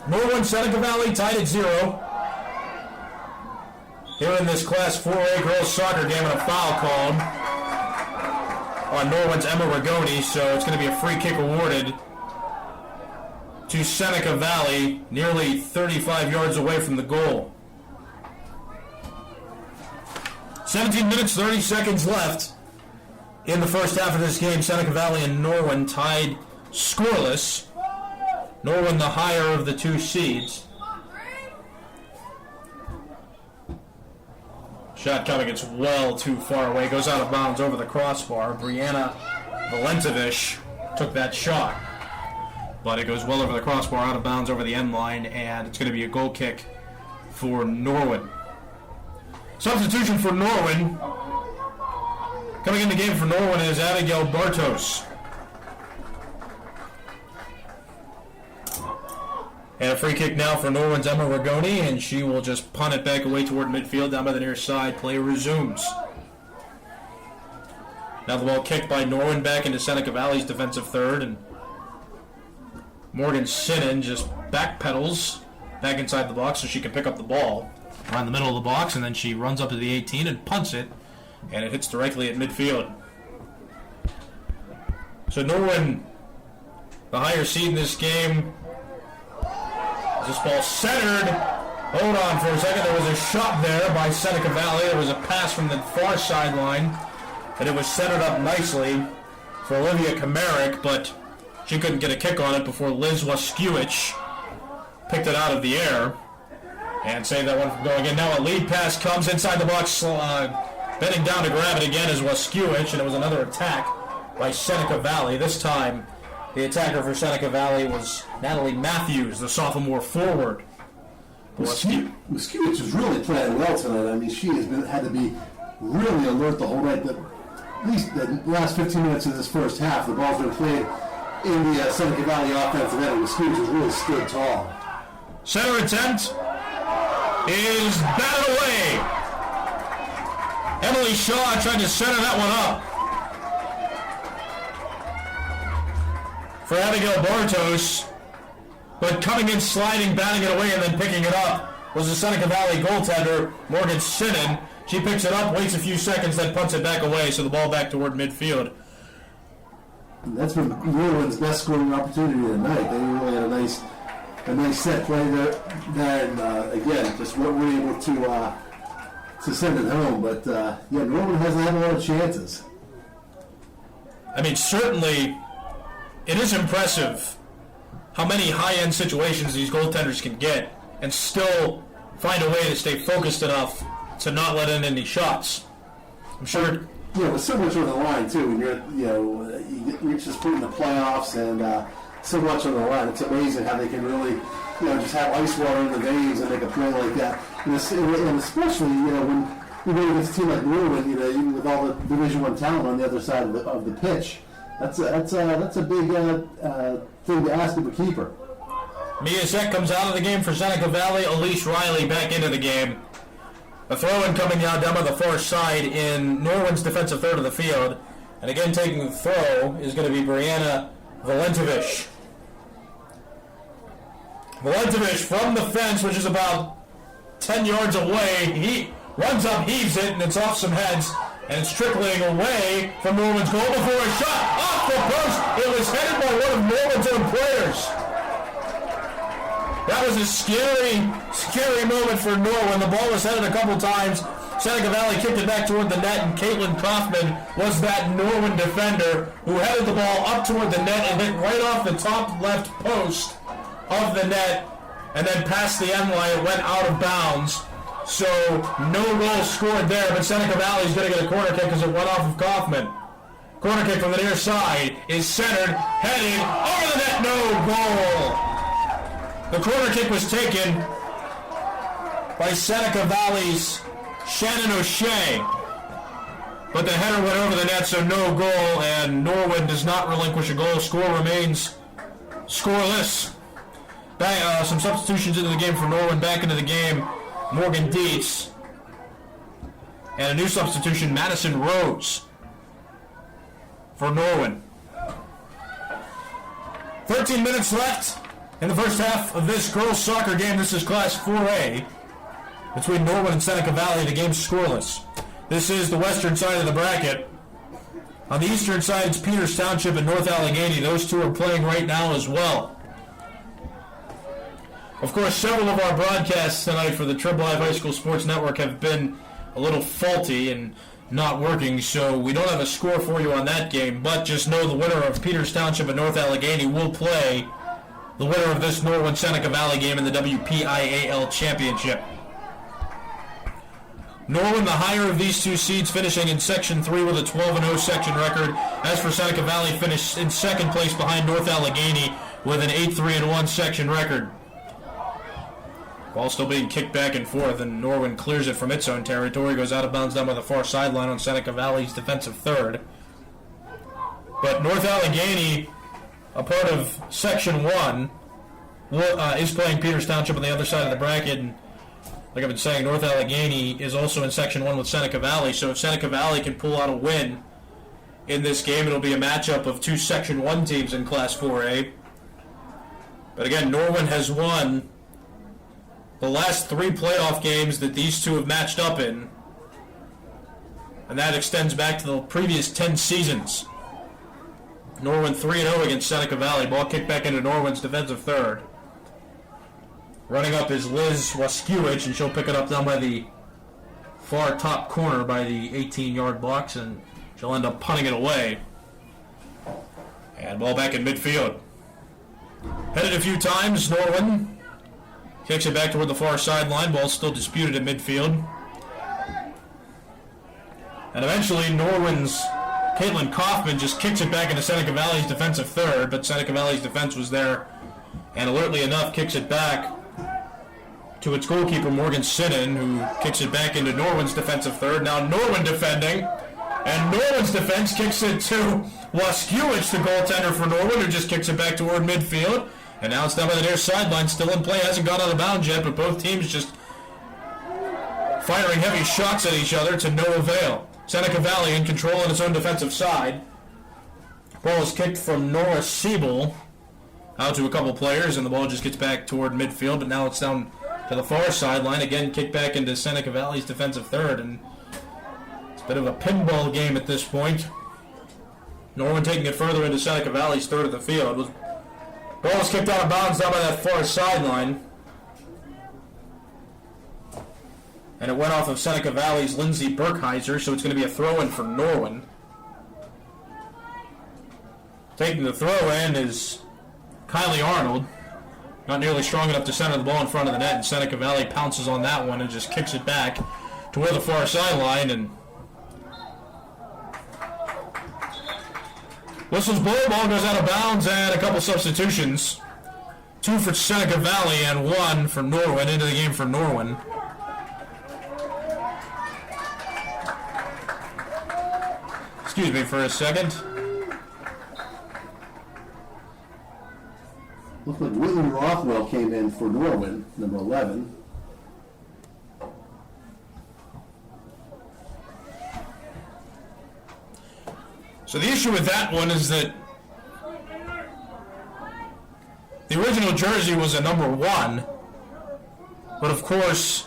Norwin, Seneca Valley tied at 0. Here in this Class 4A girls soccer game, and a foul called on Norwin's Emma Rigoni, so it's going to be a free kick awarded to Seneca Valley, nearly 35 yards away from the goal. 17 minutes, 30 seconds left in the first half of this game. Seneca Valley and Norwin tied scoreless. Norwin the higher of the two seeds. Shot coming, it's well too far away. Goes out of bounds over the crossbar. Brianna Valentovich took that shot. But it goes well over the crossbar, out of bounds over the end line, and it's going to be a goal kick for Norwin. Substitution for Norwin. Coming in the game for Norwin is Abigail Bartos. And a free kick now for Norwin's Emma Rigoni, and she will just punt it back away toward midfield down by the near side. Play resumes. Now the ball kicked by Norwin back into Seneca Valley's defensive third, and Morgan Sinnen just backpedals back inside the box so she can pick up the ball around the middle of the box, and then she runs up to the 18 and punts it, and it hits directly at midfield. So Norwin, the higher seed in this game. This ball centered. Hold on for a second. There was a shot there by Seneca Valley. There was a pass from the far sideline, and it was centered up nicely for Olivia Kamarick, but she couldn't get a kick on it before Liz Waskiewicz picked it out of the air and saved that one from going in. Now a lead pass comes inside the box, bending down to grab it again is Waskiewicz, and it was another attack by Seneca Valley. This time, the attacker for Seneca Valley was Natalie Matthews, the sophomore forward. Waskiewicz is really playing well tonight. I mean, she has had to be really alert the whole night. At least the last 15 minutes of this first half, the ball's been played in the Seneca Valley offensive end. Waskiewicz has really stood tall. Center attempt is batted away. Emily Shaw tried to center that one up for Abigail Bartos, but coming in, sliding, batting it away, and then picking it up was the Seneca Valley goaltender, Morgan Sinnen. She picks it up, waits a few seconds, then punts it back away, so the ball back toward midfield. That's been Norwin's best scoring opportunity tonight. They really had a nice set play there, and again, just weren't able to send it home. But Norwin hasn't had a lot of chances. I mean, certainly, it is impressive how many high-end situations these goaltenders can get and still find a way to stay focused enough to not let in any shots. I'm sure. Yeah, with so much on the line too. When you're just putting the playoffs and so much on the line, it's amazing how they can really, just have ice water in the veins and make a play like that. And especially, when you go against a team like Norwin, even with all the Division I talent on the other side of the pitch. That's a big thing to ask of a keeper. Mia Zek comes out of the game for Seneca Valley. Elise Riley back into the game. A throw-in coming down by the far side in Norwin's defensive third of the field. And again, taking the throw is going to be Brianna Valentovich. Valentovich from the fence, which is about 10 yards away. He runs up, heaves it, and it's off some heads. And it's trickling away from Norwin's goal before a shot off the post. It was headed by one of Norwin's own players. That was a scary, scary moment for Norwin. The ball was headed a couple times. Seneca Valley kicked it back toward the net, and Caitlin Kaufman was that Norwin defender who headed the ball up toward the net and hit right off the top left post of the net, and then past the end line. It went out of bounds. So no goal scored there, but Seneca Valley is going to get a corner kick because it went off of Kaufman. Corner kick from the near side is centered, heading over the net, no goal. The corner kick was taken by Seneca Valley's Shannon O'Shea, but the header went over the net, so no goal, and Norwin does not relinquish a goal. Score remains scoreless. Some substitutions into the game for Norwin. Back into the game, Morgan Dietz, and a new substitution, Madison Rose, for Norwin. 13 minutes left in the first half of this girls' soccer game. This is Class 4A between Norwin and Seneca Valley. The game's scoreless. This is the western side of the bracket. On the eastern side, it's Peters Township and North Allegheny. Those two are playing right now as well. Of course, several of our broadcasts tonight for the TribLive High School Sports Network have been a little faulty and not working, so we don't have a score for you on that game, but just know the winner of Peters Township and North Allegheny will play the winner of this Norwin-Seneca Valley game in the WPIAL Championship. Norwin, the higher of these two seeds, finishing in Section 3 with a 12-0 section record. As for Seneca Valley, finished in second place behind North Allegheny with an 8-3-1 section record. Ball still being kicked back and forth, and Norwin clears it from its own territory, goes out of bounds down by the far sideline on Seneca Valley's defensive third. But North Allegheny, a part of Section 1, is playing Peters Township on the other side of the bracket, and like I've been saying, North Allegheny is also in Section 1 with Seneca Valley, so if Seneca Valley can pull out a win in this game, it'll be a matchup of two Section 1 teams in Class 4A. But again, Norwin has won the last 3 playoff games that these two have matched up in, and that extends back to the previous 10 seasons. Norwin 3-0 against Seneca Valley. Ball kicked back into Norwin's defensive third. Running up is Liz Waskiewicz, and she'll pick it up down by the far top corner by the 18-yard box, and she'll end up punting it away. And ball back in midfield. Headed a few times, Norwin kicks it back toward the far sideline. Ball still disputed at midfield. And eventually, Norwin's Caitlin Kaufman just kicks it back into Seneca Valley's defensive third, but Seneca Valley's defense was there, and alertly enough kicks it back to its goalkeeper, Morgan Sinnen, who kicks it back into Norwin's defensive third. Now Norwin defending, and Norwin's defense kicks it to Waskiewicz, the goaltender for Norwin, who just kicks it back toward midfield. And now it's down by the near sideline, still in play, hasn't gone out of bounds yet, but both teams just firing heavy shots at each other to no avail. Seneca Valley in control on its own defensive side. Ball is kicked from Nora Siebel out to a couple players, and the ball just gets back toward midfield, but now it's down to the far sideline. Again, kicked back into Seneca Valley's defensive third, and it's a bit of a pinball game at this point. Norwin taking it further into Seneca Valley's third of the field. Ball was kicked out of bounds down by that far sideline. And it went off of Seneca Valley's Lindsay Burkheiser, so it's going to be a throw-in for Norwin. Taking the throw-in is Kylie Arnold. Not nearly strong enough to center the ball in front of the net, and Seneca Valley pounces on that one and just kicks it back toward the far sideline, and whistles blow, ball goes out of bounds, and a couple substitutions. 2 for Seneca Valley and 1 for Norwin. Into the game for Norwin. Excuse me for a second. Looks like Whitney Rothwell came in for Norwin, number 11. So the issue with that one is that the original jersey was a number 1, but of course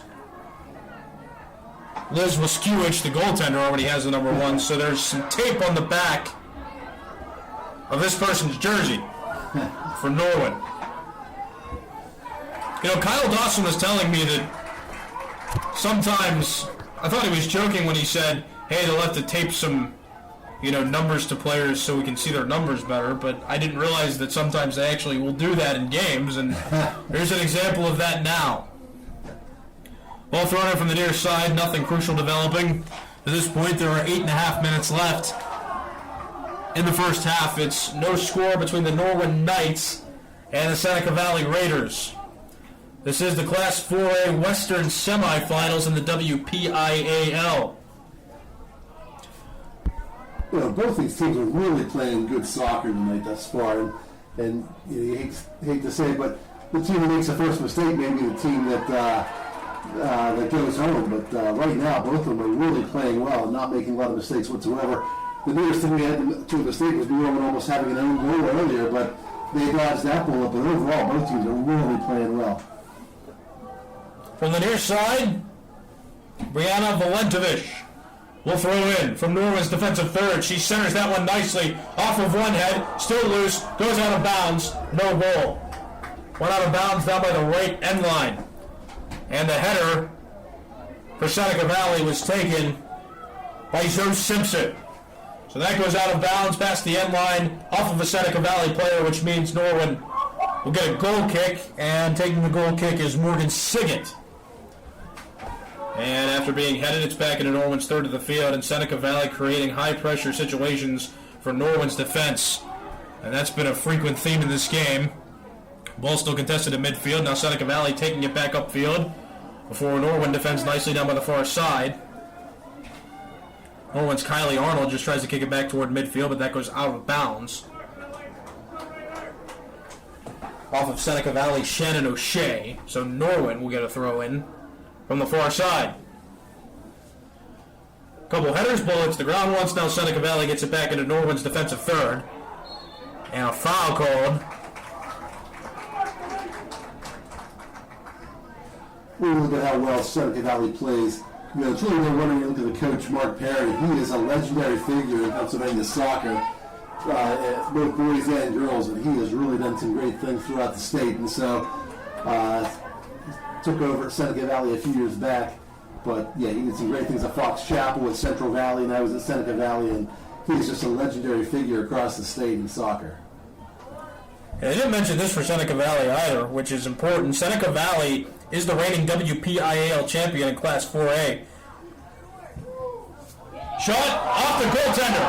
Liz Waskiewicz, the goaltender, already has the number 1, so there's some tape on the back of this person's jersey for Norwin. Kyle Dawson was telling me that sometimes, I thought he was joking when he said, hey, they'll have to tape some, numbers to players so we can see their numbers better, but I didn't realize that sometimes they actually will do that in games, and here's an example of that now. Ball thrown in from the near side, nothing crucial developing. At this point, there are 8.5 minutes left in the first half. It's no score between the Norwin Knights and the Seneca Valley Raiders. This is the Class 4A Western Semifinals in the WPIAL. Both these teams are really playing good soccer tonight thus far, and you hate to say it, but the team that makes the first mistake may be the team that goes home. But right now, both of them are really playing well and not making a lot of mistakes whatsoever. The nearest thing we had to a mistake was Norwin almost having an own goal earlier, but they dodged that ball up. But overall, both teams are really playing well. From the near side, Brianna Valentovich will throw in from Norwin's defensive third. She centers that one nicely off of one head, still loose, goes out of bounds, no goal. Went out of bounds down by the right end line. And the header for Seneca Valley was taken by Zoe Simpson. So that goes out of bounds past the end line off of a Seneca Valley player, which means Norwin will get a goal kick, and taking the goal kick is Morgan Siggett. And after being headed, it's back into Norwin's third of the field, and Seneca Valley creating high-pressure situations for Norwin's defense. And that's been a frequent theme in this game. Ball still contested at midfield. Now Seneca Valley taking it back upfield before Norwin defends nicely down by the far side. Norwin's Kylie Arnold just tries to kick it back toward midfield, but that goes out of bounds. Off of Seneca Valley, Shannon O'Shea. So Norwin will get a throw in from the far side. Couple headers, ball hits the ground once. Now Seneca Valley gets it back into Norwin's defensive third. And a foul called. We look at how well Seneca Valley plays. It's really no wonder you look at the coach, Mark Perry. He is a legendary figure in Pennsylvania soccer, both boys and girls, and he has really done some great things throughout the state. And so, took over at Seneca Valley a few years back, but yeah, he did some great things at Fox Chapel at Central Valley, and I was at Seneca Valley, and he's just a legendary figure across the state in soccer. And I didn't mention this for Seneca Valley either, which is important. Seneca Valley is the reigning WPIAL champion in Class 4A. Shot off the goaltender.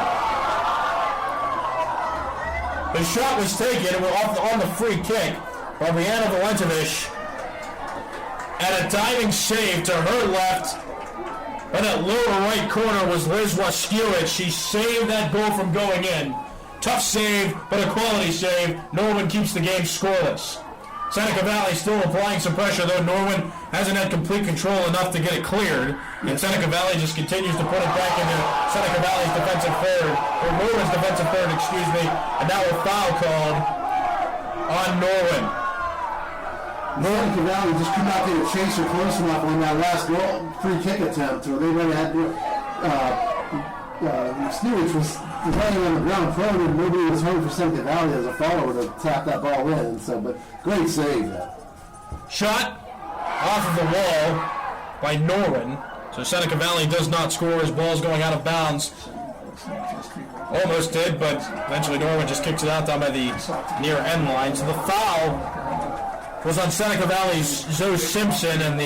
The shot was taken and we're off on the free kick by Brianna Valentovich. And a diving save to her left. And that lower right corner was Liz Waskiewicz. She saved that goal from going in. Tough save, but a quality save. Norwin keeps the game scoreless. Seneca Valley still applying some pressure, though Norwin hasn't had complete control enough to get it cleared. And Seneca Valley just continues to put it back into Seneca Valley's defensive third, or Norwin's defensive third, excuse me. And now a foul called on Norwin. Seneca Valley just could not get a chaser close enough on that last goal, free kick attempt. So they really had Stewart was laying on the ground prone, and nobody was home for Seneca Valley as a follower to tap that ball in. And so, but great save. Shot off of the wall by Norwin. So Seneca Valley does not score as ball's going out of bounds. Almost did, but eventually Norwin just kicks it out down by the near end line. So the foul was on Seneca Valley's Zoe Simpson, and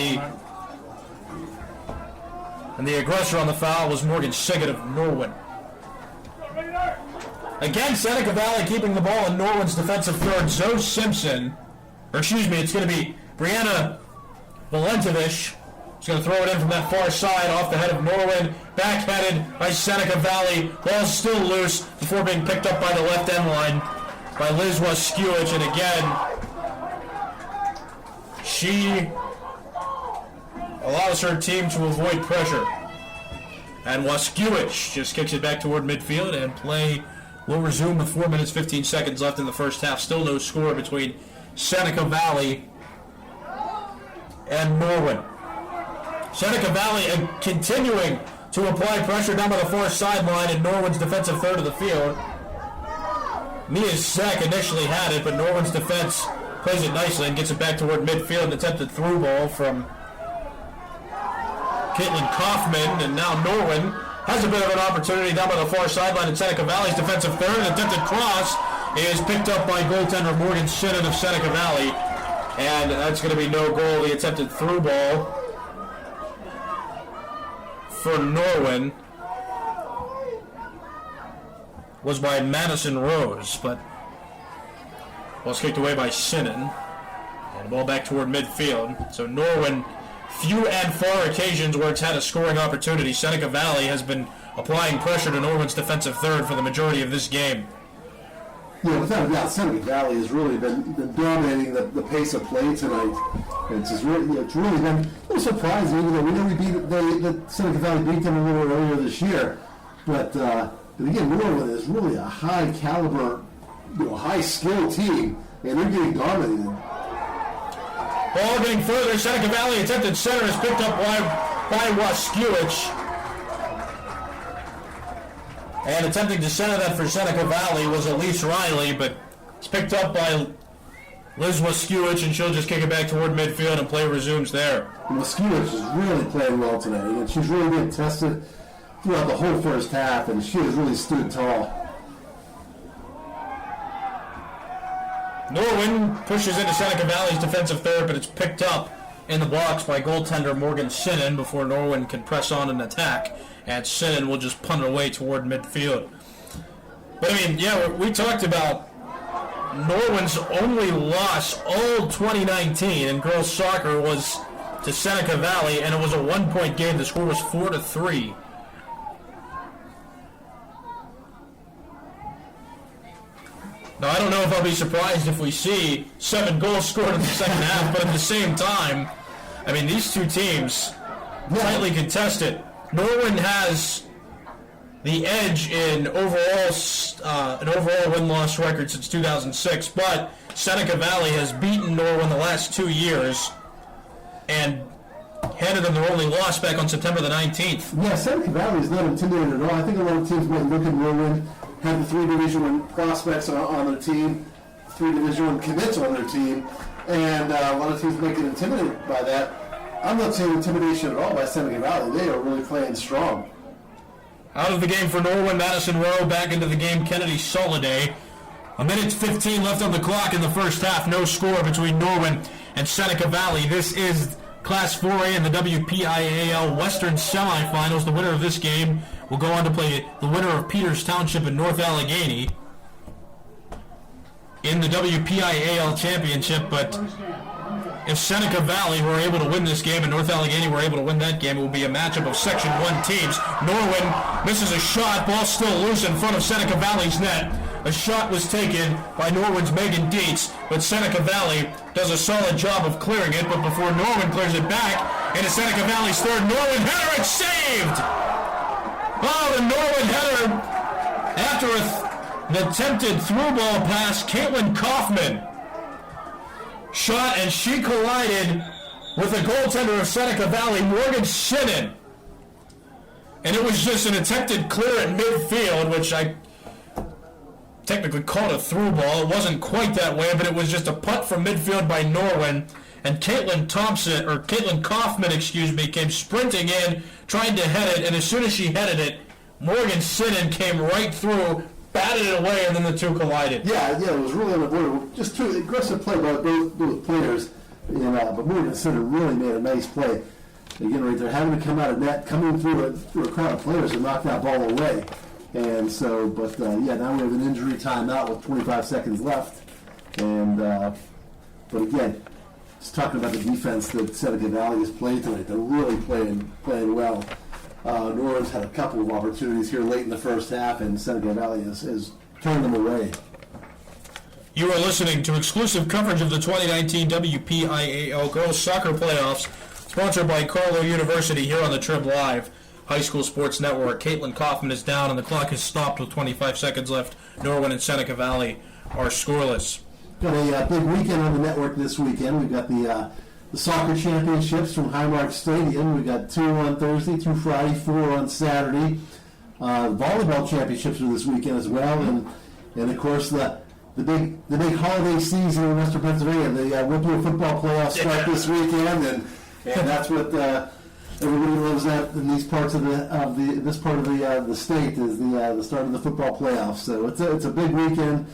the aggressor on the foul was Morgan Siggett of Norwin. Again, Seneca Valley keeping the ball in Norwin's defensive third. Zoe Simpson, or excuse me, it's going to be Brianna Valentovich. She's going to throw it in from that far side off the head of Norwin. Backheaded by Seneca Valley. Ball's still loose before being picked up by the left end line by Liz Waskiewicz. And again, she allows her team to avoid pressure. And Waskiewicz just kicks it back toward midfield, and play will resume with 4 minutes, 15 seconds left in the first half. Still no score between Seneca Valley and Norwin. Seneca Valley continuing to apply pressure down by the far sideline in Norwin's defensive third of the field. Mia Sack initially had it, but Norwin's defense plays it nicely and gets it back toward midfield. An attempted through ball from Caitlin Kaufman, and now Norwin has a bit of an opportunity down by the far sideline in Seneca Valley's defensive third. An attempted cross is picked up by goaltender Morgan Sinnen of Seneca Valley, and that's going to be no goal. The attempted through ball for Norwin was by Madison Rose, but ball's kicked away by Sinnen, and the ball back toward midfield. So Norwin, few and far occasions where it's had a scoring opportunity. Seneca Valley has been applying pressure to Norwin's defensive third for the majority of this game. Yeah, without a doubt, Seneca Valley has really been dominating the pace of play tonight. It's really been a little surprising, even though we know that Seneca Valley beat them a little earlier this year. But again, Norwin is really a high caliber, high skill team, and they're getting dominated. Ball getting further. Seneca Valley attempted center is picked up by Waskiewicz. And attempting to center that for Seneca Valley was Elise Riley, but it's picked up by Liz Waskiewicz, and she'll just kick it back toward midfield, and play resumes there. Waskiewicz is really playing well today, and she's really been tested throughout the whole first half, and she has really stood tall. Norwin pushes into Seneca Valley's defensive third, but it's picked up in the box by goaltender Morgan Sinnen before Norwin can press on an attack, and Sinnen will just punt it away toward midfield. But we talked about Norwin's only loss all 2019 in girls soccer was to Seneca Valley, and it was a 1-point game. The score was 4-3. Now, I don't know if I'll be surprised if we see 7 goals scored in the second half, but at the same time, these two teams tightly contested. Norwin has the edge in an overall win-loss record since 2006, but Seneca Valley has beaten Norwin the last 2 years and handed them their only loss back on September the 19th. Yeah, Seneca Valley is not intimidated at all. I think a lot of teams might look at Norwin, have the 3 Division I prospects on their team, 3 Division I commits on their team, and a lot of teams might get intimidated by that. I'm not saying intimidation at all by Seneca Valley. They are really playing strong. Out of the game for Norwin, Madison Rowe. Back into the game, Kennedy Soliday. 1:15 left on the clock in the first half. No score between Norwin and Seneca Valley. This is Class 4A in the WPIAL Western Semifinals. The winner of this game will go on to play the winner of Peters Township and North Allegheny in the WPIAL Championship. But if Seneca Valley were able to win this game and North Allegheny were able to win that game, it will be a matchup of Section 1 teams. Norwin misses a shot. Ball still loose in front of Seneca Valley's net. A shot was taken by Norwin's Megan Dietz, but Seneca Valley does a solid job of clearing it. But before Norwin clears it back into Seneca Valley's third, Norwin header, it's saved! Oh, the Norwin header after an attempted through ball pass. Caitlin Kaufman shot, and she collided with the goaltender of Seneca Valley, Morgan Sinnen. And it was just an attempted clear at midfield, which I technically called a through ball. It wasn't quite that way, but it was just a punt from midfield by Norwin. And Caitlin Kaufman, came sprinting in, trying to head it, and as soon as she headed it, Morgan Sinnen came right through, batted it away, and then the two collided. Yeah, it was really unavoidable. Just two aggressive play by both players. But Morgan Sinnen really made a nice play. Again, right there, having to come out of net, coming through a crowd of players and knock that ball away. And so, now we have an injury timeout with 25 seconds left. And but again, just talking about the defense that Seneca Valley has played tonight, they're really playing well. Norwin's had a couple of opportunities here late in the first half, and Seneca Valley has turned them away. You are listening to exclusive coverage of the 2019 WPIAL Girls Soccer Playoffs, sponsored by Carlow University here on the Trib Live High School Sports Network. Caitlin Kaufman is down, and the clock is stopped with 25 seconds left. Norwin and Seneca Valley are scoreless. Got a big weekend on the network this weekend. We've got the soccer championships from Highmark Stadium. We've got 2 on Thursday, 2 Friday, 4 on Saturday. Volleyball championships are this weekend as well, and of course the the big holiday season in Western Pennsylvania. The WPIAL football playoffs start this weekend, and that's what everybody loves that in these parts of this part of the state is the start of the football playoffs. So it's a big weekend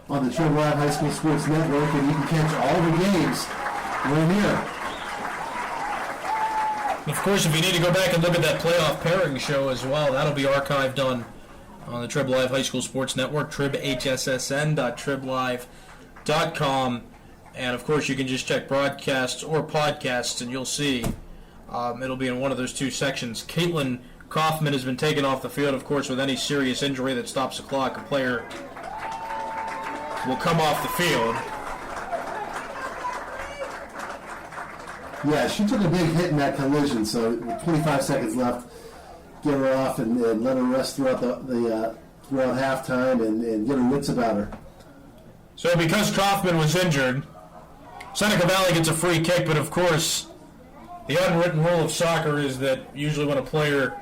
on the TribLive High School Sports Network, and you can catch all the games right here. Of course, if you need to go back and look at that playoff pairing show as well, that'll be archived on the TribLive High School Sports Network, TribHSSN.TribLive.com. And, of course, you can just check broadcasts or podcasts, and you'll see it'll be in one of those two sections. Caitlin Kaufman has been taken off the field, of course, with any serious injury that stops the clock. A player will come off the field. Yeah, she took a big hit in that collision, so with 25 seconds left, get her off and let her rest throughout throughout halftime and get her wits about her. So because Kaufman was injured, Seneca Valley gets a free kick, but of course, the unwritten rule of soccer is that usually when a player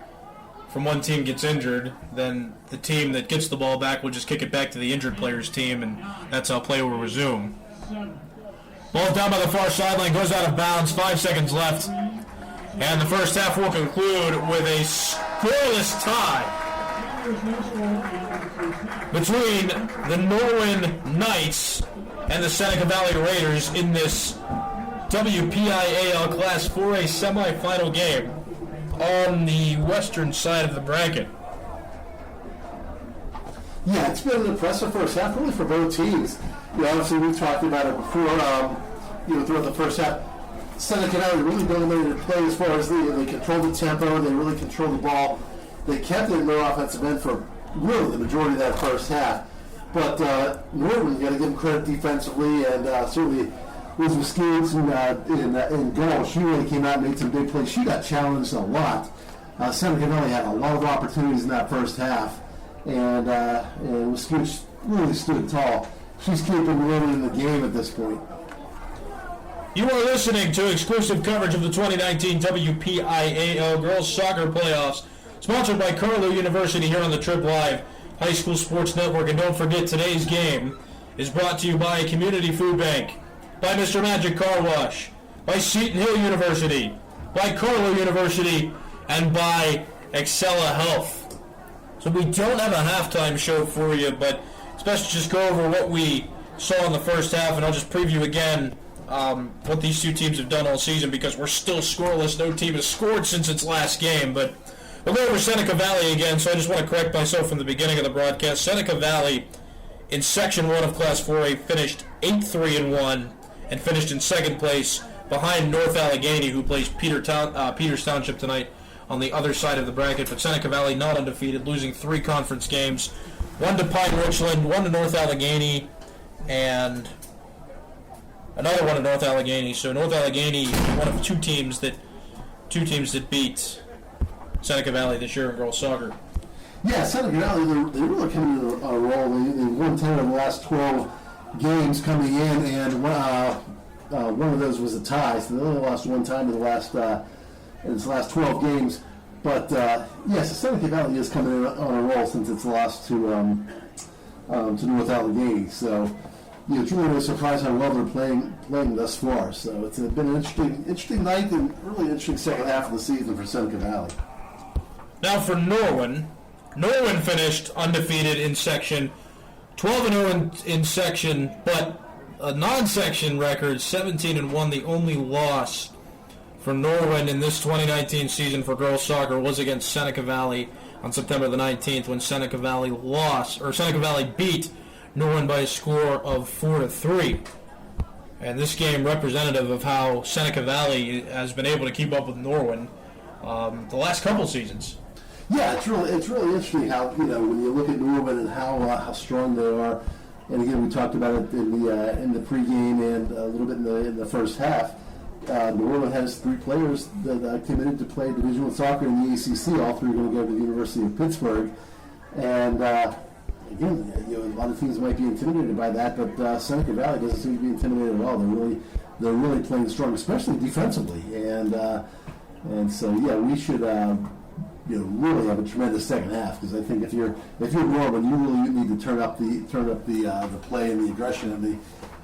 from one team gets injured, then the team that gets the ball back will just kick it back to the injured player's team, and that's how play will resume. Ball down by the far sideline, goes out of bounds, 5 seconds left. And the first half will conclude with a scoreless tie between the Norwin Knights and the Seneca Valley Raiders in this WPIAL Class 4A semifinal game on the western side of the bracket. Yeah, it's been an impressive first half, really, for both teams. Obviously, we've talked about it before, throughout the first half. Seneca Valley really dominated play as far as they controlled the tempo, they really controlled the ball. They kept it in their offensive end for really the majority of that first half. But Norwin, you got to give them credit defensively, and certainly Elizabeth Skewitz in goal. She really came out and made some big plays. She got challenged a lot. Seneca Valley had a lot of opportunities in that first half, and Skewitz really stood tall. She's keeping Norwin in the game at this point. You are listening to exclusive coverage of the 2019 WPIAL Girls Soccer Playoffs, sponsored by Carlow University here on the TribLive High School Sports Network. And don't forget, today's game is brought to you by Community Food Bank, by Mr. Magic Car Wash, by Seton Hill University, by Carlow University, and by Excella Health. So we don't have a halftime show for you, but it's best to just go over what we saw in the first half, and I'll just preview again what these two teams have done all season, because we're still scoreless. No team has scored since its last game, but we'll go over Seneca Valley again, so I just want to correct myself from the beginning of the broadcast. Seneca Valley, in Section 1 of Class 4A, finished 8-3-1 and finished in second place behind North Allegheny, who plays Peters Township tonight on the other side of the bracket. But Seneca Valley not undefeated, losing 3 conference games, 1 to Pine Richland, 1 to North Allegheny, and another one to North Allegheny. So North Allegheny, one of two teams that beat Seneca Valley this year in girls soccer. Yeah, Seneca Valley, they really coming in on a roll. They won 10 of the last 12 games coming in, and one of those was a tie. So they only lost one time in its last 12 games. But yes, Seneca Valley is coming in on a roll since its loss to North Allegheny. So it's really no surprise how well they're playing thus far. So it's been an interesting night and really interesting second half of the season for Seneca Valley. Now for Norwin. Norwin finished undefeated in section, 12-0 in section, but a non-section record, 17-1. The only loss for Norwin in this 2019 season for girls soccer was against Seneca Valley on September the 19th, when Seneca Valley beat Norwin by a score of 4-3. And this game representative of how Seneca Valley has been able to keep up with Norwin the last couple seasons. Yeah, it's really interesting how, when you look at Norwin and how strong they are. And again, we talked about it in the pregame and a little bit in the first half. Norwin has 3 players that committed to play Division I soccer in the ACC. All 3 are going to go to the University of Pittsburgh. And again, a lot of teams might be intimidated by that, but Seneca Valley doesn't seem to be intimidated at all. They're really playing strong, especially defensively. And so yeah, we should really have a tremendous second half, because I think if you're Norwin, you really need to turn up the play and the aggression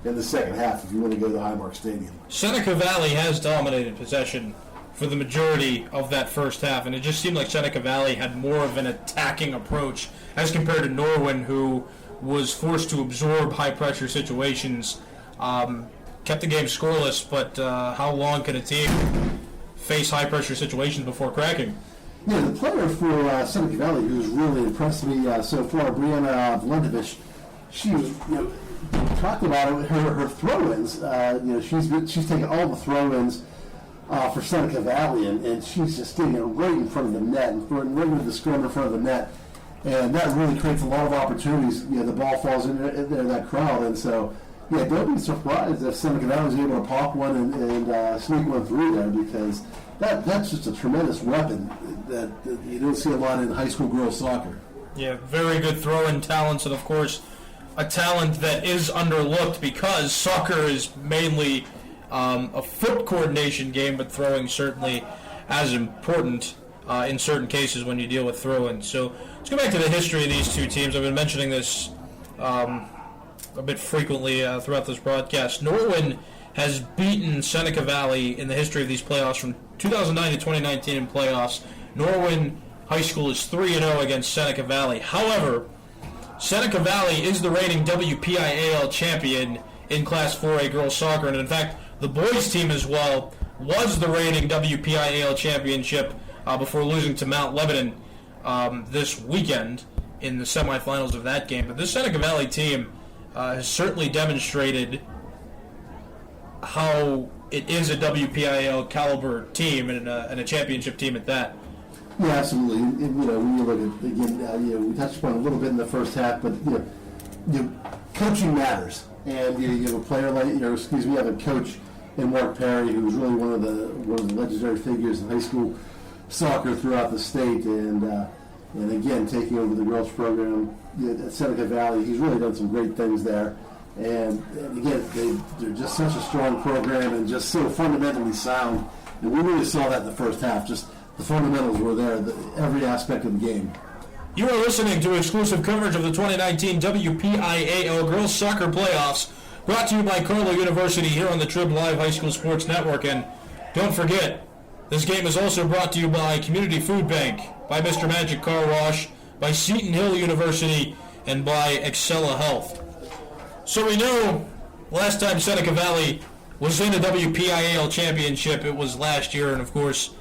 in the second half if you want to go to Highmark Stadium. Seneca Valley has dominated possession for the majority of that first half, and it just seemed like Seneca Valley had more of an attacking approach as compared to Norwin, who was forced to absorb high-pressure situations. Kept the game scoreless, but how long can a team face high-pressure situations before cracking? Yeah, the player for Seneca Valley who's really impressed me so far, Brianna Vlendovich, she was, talked about her throw-ins. She's taken all the throw-ins for Seneca Valley, and she's just getting it right in front of the net, and right with the scrum in front of the net, and that really creates a lot of opportunities. The ball falls in there, that crowd, and so don't be surprised if Seneca Valley is able to pop one and sneak one through there, because that's just a tremendous weapon that you don't see a lot in high school girls soccer. Yeah, very good throw-in talents, and of course, a talent that is underlooked because soccer is mainly a foot coordination game, but throwing certainly as important in certain cases when you deal with throw-ins. So let's go back to the history of these two teams. I've been mentioning this a bit frequently throughout this broadcast. Norwin has beaten Seneca Valley in the history of these playoffs from 2009 to 2019 in playoffs. Norwin High School is 3-0 against Seneca Valley. However, Seneca Valley is the reigning WPIAL champion in Class 4A girls soccer, and in fact, the boys team as well was the reigning WPIAL championship before losing to Mount Lebanon this weekend in the semifinals of that game. But this Seneca Valley team has certainly demonstrated how it is a WPIAL caliber team and a championship team at that. Yeah, absolutely. And, when you look at, again, we touched upon a little bit in the first half, but coaching matters. And you have a player like, you have a coach in Mark Perry, who's really one of the legendary figures in high school soccer throughout the state, and again taking over the girls program at Seneca Valley. He's really done some great things there. And again, they're just such a strong program and just so fundamentally sound. And we really saw that in the first half. Just the fundamentals were there, every aspect of the game. You are listening to exclusive coverage of the 2019 WPIAL Girls Soccer Playoffs, brought to you by Carlow University here on the Trib Live High School Sports Network. And don't forget, this game is also brought to you by Community Food Bank, by Mr. Magic Car Wash, by Seton Hill University, and by Excella Health. So we know last time Seneca Valley was in a WPIAL championship, it was last year, and of course,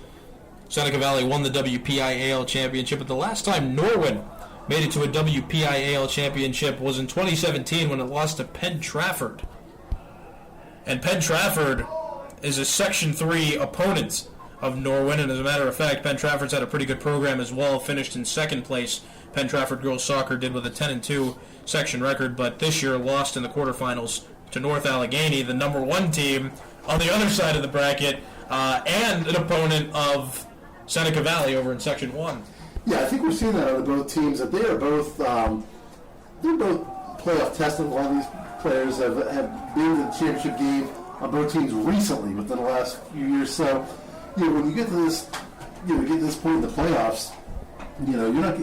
Seneca Valley won the WPIAL championship. But the last time Norwin made it to a WPIAL championship was in 2017 when it lost to Penn Trafford. And Penn Trafford is a Section 3 opponent of Norwin, and as a matter of fact, Penn Trafford's had a pretty good program as well, finished in second place. Penn Trafford girls soccer did with a 10-2 section record, but this year lost in the quarterfinals to North Allegheny, the number one team on the other side of the bracket, and an opponent of Seneca Valley over in Section 1. Yeah, I think we're seeing that out of both teams, that they are both playoff tested. A lot of these players have been to the championship game on both teams recently within the last few years. So, when you get to this, get to this point in the playoffs, you're not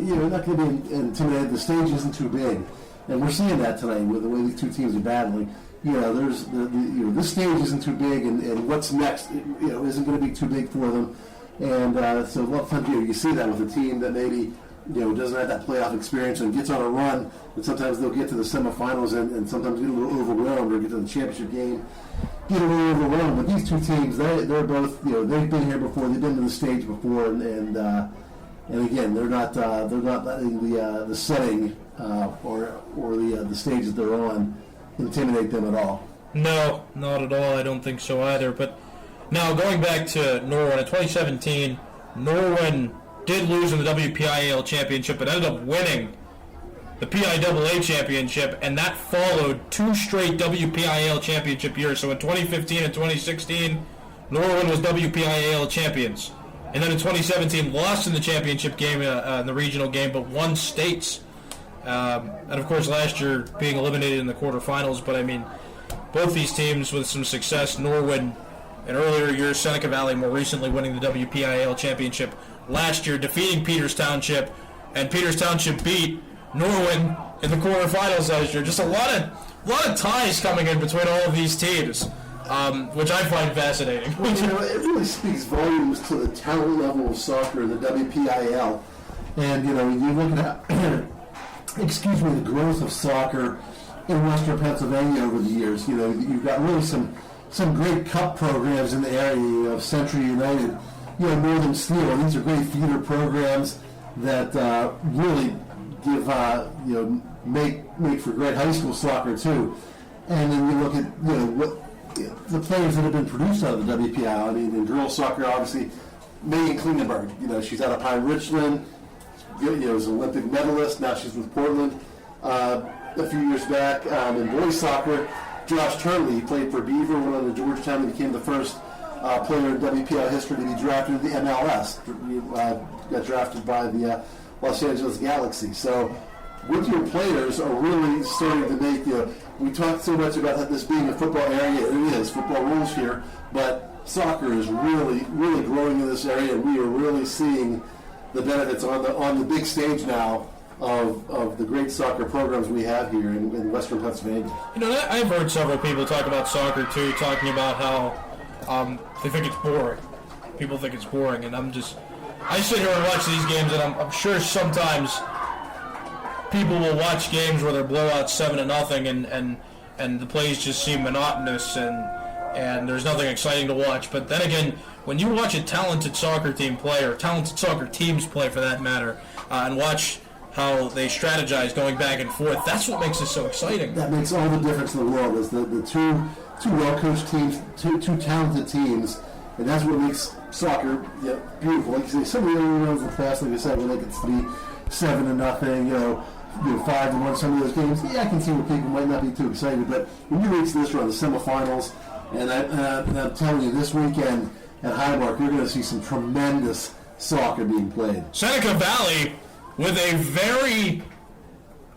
going to be intimidated. The stage isn't too big, and we're seeing that tonight with the way these two teams are battling. There's this stage isn't too big, and what's next, isn't going to be too big for them. And so a lot of times you see that with a team that maybe doesn't have that playoff experience and gets on a run, and sometimes they'll get to the semifinals and sometimes get a little overwhelmed, or get to the championship game, get a little overwhelmed. But these two teams, they're both they've been here before, they've been to the stage before, and again they're not letting the setting or the stage that they're on intimidate them at all. No, not at all. I don't think so either. But now, going back to Norwin, in 2017, Norwin did lose in the WPIAL championship, but ended up winning the PIAA championship, and that followed two straight WPIAL championship years. So in 2015 and 2016, Norwin was WPIAL champions. And then in 2017, lost in the championship game, in the regional game, but won states. And of course, last year being eliminated in the quarterfinals. But I mean, both these teams with some success. Norwin in earlier years, Seneca Valley more recently winning the WPIAL championship. last year, defeating Peters Township, and Peters Township beat Norwin in the quarterfinals last year. Just a lot of ties coming in between all of these teams, which I find fascinating. Well, it really speaks volumes to the talent level of soccer in the WPIAL. And, you look at, the growth of soccer in Western Pennsylvania over the years. You've got really some great cup programs in the area of Century United, Northern Steel. And these are great feeder programs that really give, make for great high school soccer too. And then you look at, what the players that have been produced out of the WPIAL. I mean, in girls soccer, obviously, Megan Klingenberg. She's out of Pine Richland. Was an Olympic medalist. Now she's with Portland. A few years back, in boys soccer, Josh Turnley, he played for Beaver, went on to Georgetown, and became the first player in WPIAL history to be drafted in the MLS. Got drafted by the Los Angeles Galaxy. So, with your players are really starting to make we talk so much about this being a football area. It is. Football rules here, but soccer is really, really growing in this area. We are really seeing the benefits on the big stage now of the great soccer programs we have here in Western Pennsylvania. I've heard several people talk about soccer too, talking about how they think it's boring. People think it's boring, and I sit here and watch these games, and I'm sure sometimes people will watch games where they're blowouts 7-0, and the plays just seem monotonous, and there's nothing exciting to watch. But then again, when you watch a talented soccer team play, or talented soccer teams play for that matter, and watch how they strategize going back and forth, that's what makes it so exciting. That makes all the difference in the world, is the two well-coached teams, two talented teams, and that's what makes soccer beautiful. Like you say, some of the other ones in the past, like I said, when they could be 7-0, 5-1, some of those games, I can see where people might not be too excited, but when you reach this round, the semifinals, and I'm telling you, this weekend at Highmark, you're going to see some tremendous soccer being played. Seneca Valley, with a very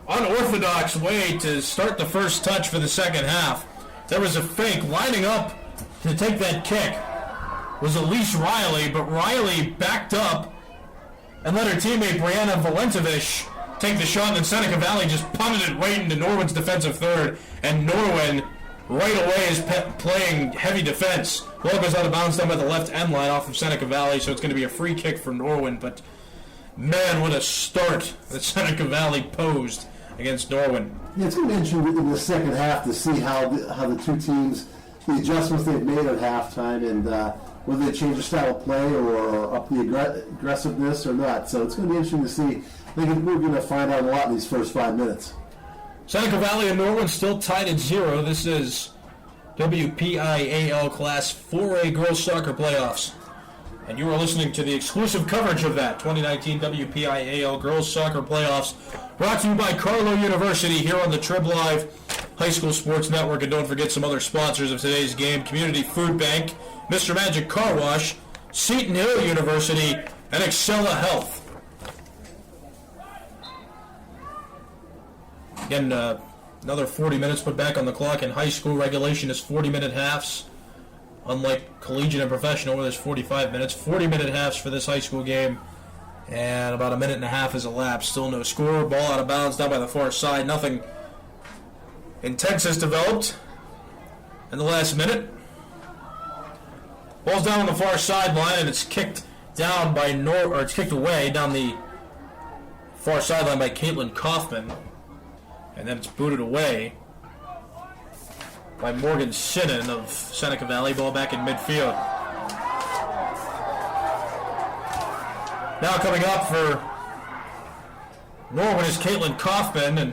unorthodox way to start the first touch for the second half. There was a fake lining up to take that kick. Was Elise Riley, but Riley backed up and let her teammate Brianna Valentovich take the shot, and then Seneca Valley just punted it right into Norwin's defensive third, and Norwin right away is playing heavy defense. Ball goes out of bounds down by the left end line off of Seneca Valley, so it's going to be a free kick for Norwin, but man, what a start that Seneca Valley posed against Norwin. Yeah, it's going to be interesting in the second half to see how the two teams, the adjustments they've made at halftime, and whether they change the style of play or up the aggressiveness or not. So it's going to be interesting to see. I think we're going to find out a lot in these first 5 minutes. Seneca Valley and Norwin still tied at 0. This is WPIAL Class 4A Girls Soccer Playoffs. And you are listening to the exclusive coverage of that 2019 WPIAL Girls Soccer Playoffs, brought to you by Carlow University here on the Trib Live High School Sports Network. And don't forget some other sponsors of today's game: Community Food Bank, Mr. Magic Car Wash, Seton Hill University, and Excella Health. Again, another 40 minutes put back on the clock. In high school, regulation is 40-minute halves. Unlike collegiate and professional, where there's 45 minutes, 40-minute halves for this high school game. And about a minute and a half has elapsed. Still no score. Ball out of bounds down by the far side. Nothing intense has developed in the last minute. Ball's down on the far sideline, and it's kicked down by it's kicked away down the far sideline by Caitlin Kaufman. And then it's booted away by Morgan Sinnen of Seneca Valley. Ball back in midfield. Now coming up for Norwin is Caitlin Kaufman, and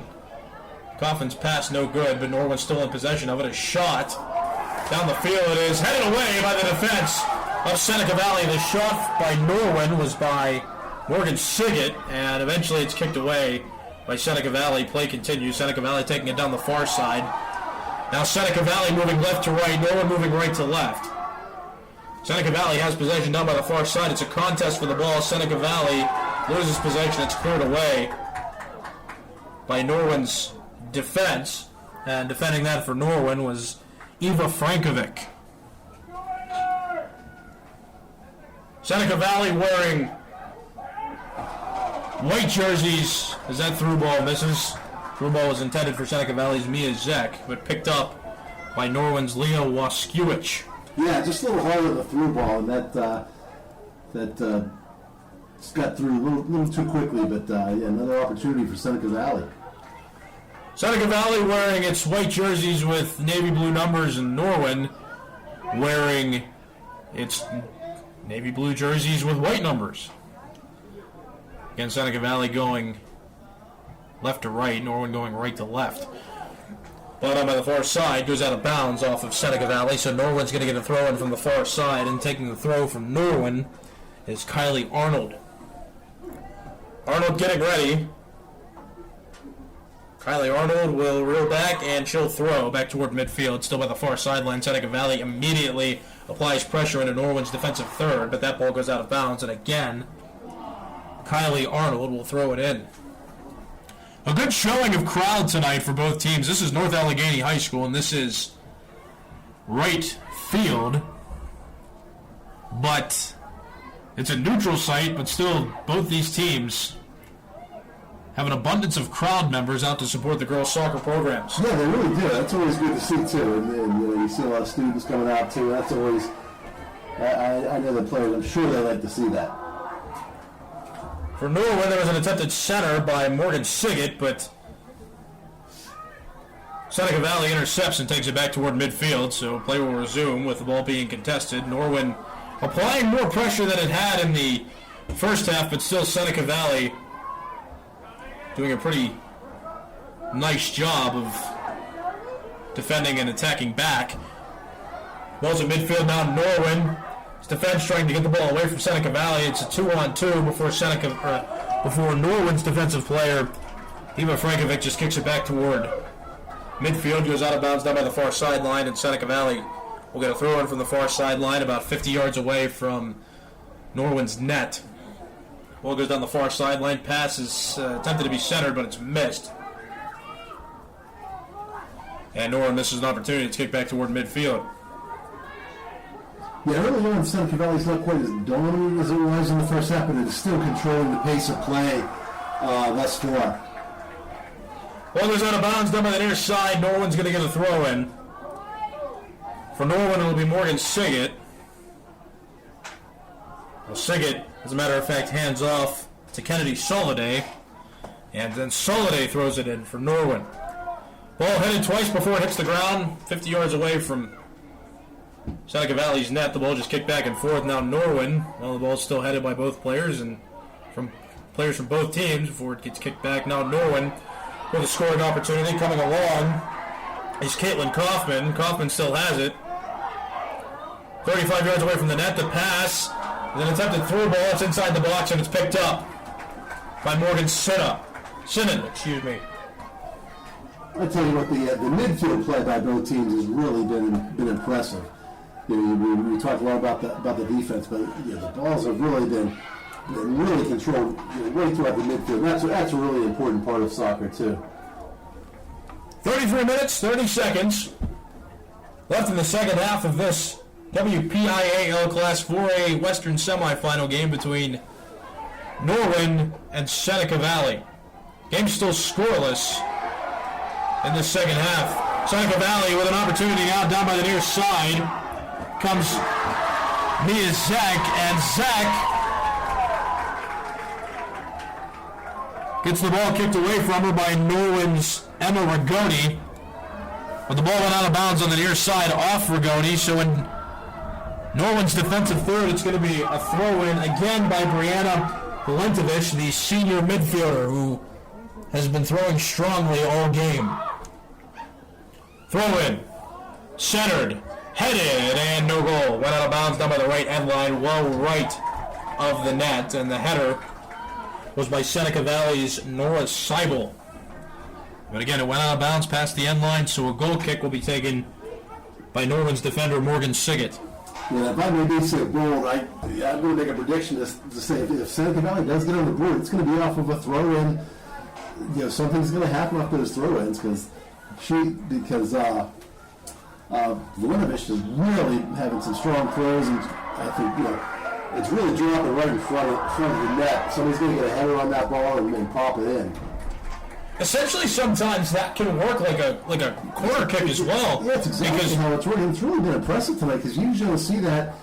Kaufman's pass no good, but Norwin's still in possession of it. A shot down the field. It is headed away by the defense of Seneca Valley. The shot by Norwin was by Morgan Siggett, and eventually it's kicked away by Seneca Valley. Play continues. Seneca Valley taking it down the far side. Now Seneca Valley moving left to right. Norwin moving right to left. Seneca Valley has possession down by the far side. It's a contest for the ball. Seneca Valley loses possession. It's cleared away by Norwin's defense. And defending that for Norwin was Eva Frankovic. Seneca Valley wearing white jerseys, as that through ball misses. Through ball was intended for Seneca Valley's Mia Zek, but picked up by Norwin's Leo Waskiewicz. Yeah, just a little harder the through ball, and that just got through a little too quickly, but yeah, another opportunity for Seneca Valley. Seneca Valley wearing its white jerseys with navy blue numbers, and Norwin wearing its navy blue jerseys with white numbers. Again, Seneca Valley going left to right, Norwin going right to left. Ball on by the far side, goes out of bounds off of Seneca Valley, so Norwin's going to get a throw in from the far side, and taking the throw from Norwin is Kylie Arnold. Arnold getting ready. Kylie Arnold will reel back, and she'll throw back toward midfield, still by the far sideline. Seneca Valley immediately applies pressure into Norwin's defensive third, but that ball goes out of bounds, and again, Kylie Arnold will throw it in. A good showing of crowd tonight for both teams. This is North Allegheny High School, and this is right field, but it's a neutral site, but still both these teams have an abundance of crowd members out to support the girls' soccer programs. Yeah, they really do. That's always good to see, too. And you see a lot of students coming out, too. That's always, I know the players, I'm sure they like to see that. For Norwin, there was an attempted center by Morgan Siggett, but Seneca Valley intercepts and takes it back toward midfield, so play will resume with the ball being contested. Norwin applying more pressure than it had in the first half, but still Seneca Valley doing a pretty nice job of defending and attacking back. Ball's at midfield now. Norwin. Defense trying to get the ball away from Seneca Valley. It's a 2-on-2 before Norwin's defensive player Eva Frankovic just kicks it back toward midfield. Goes out of bounds down by the far sideline, and Seneca Valley will get a throw in from the far sideline about 50 yards away from Norwin's net. Ball goes down the far sideline. Pass is attempted to be centered, but it's missed. And Norwin misses an opportunity to kick back toward midfield. Yeah, early on, Seneca Valley's not quite as dominant as it was in the first half, but it's still controlling the pace of play thus far. Ball goes out of bounds down by the near side. Norwin's going to get a throw in. For Norwin, it'll be Morgan Siggett. Well, Siggett, as a matter of fact, hands off to Kennedy Soliday, and then Soliday throws it in for Norwin. Ball headed twice before it hits the ground, 50 yards away from Seneca Valley's net. The ball just kicked back and forth. Now Norwin, well, the ball's still headed by both players and from players from both teams before it gets kicked back. Now Norwin with a scoring opportunity coming along is Caitlin Kaufman. Kaufman still has it. 35 yards away from the net. The pass is an attempted through ball. It's inside the box and it's picked up by Morgan Sinan, excuse me. I tell you what, the midfield play by both teams has really been impressive. You know, we talked a lot about the defense, but the balls have really been really controlled right throughout the midfield. That's a really important part of soccer too. 33 minutes, 30 seconds left in the second half of this WPIAL Class 4A Western semifinal game between Norwin and Seneca Valley. Game's still scoreless in the second half. Seneca Valley with an opportunity now down by the near side. Comes Mia Zek, and Zek gets the ball kicked away from her by Norwin's Emma Rigoni. But the ball went out of bounds on the near side off Rigoni, so in Norwin's defensive third, it's going to be a throw-in again by Brianna Valentovich, the senior midfielder who has been throwing strongly all game. Throw-in, centered, headed, and no goal. Went out of bounds down by the right end line, well right of the net, and the header was by Seneca Valley's Nora Seibel. But again, it went out of bounds past the end line, so a goal kick will be taken by Norwin's defender Morgan Siggett. Yeah, if I may be so bold, I'm going to make a prediction to say if Seneca Valley does get on the board, it's going to be off of a throw-in. Something's going to happen off those throw-ins because Valentovich is really having some strong throws, and I think it's really dropping right in front of the net. Somebody's going to get a header on that ball and pop it in. Essentially, sometimes that can work like a corner kick as well. Yeah, it's exactly how it's working. It's really been impressive tonight because you usually don't see that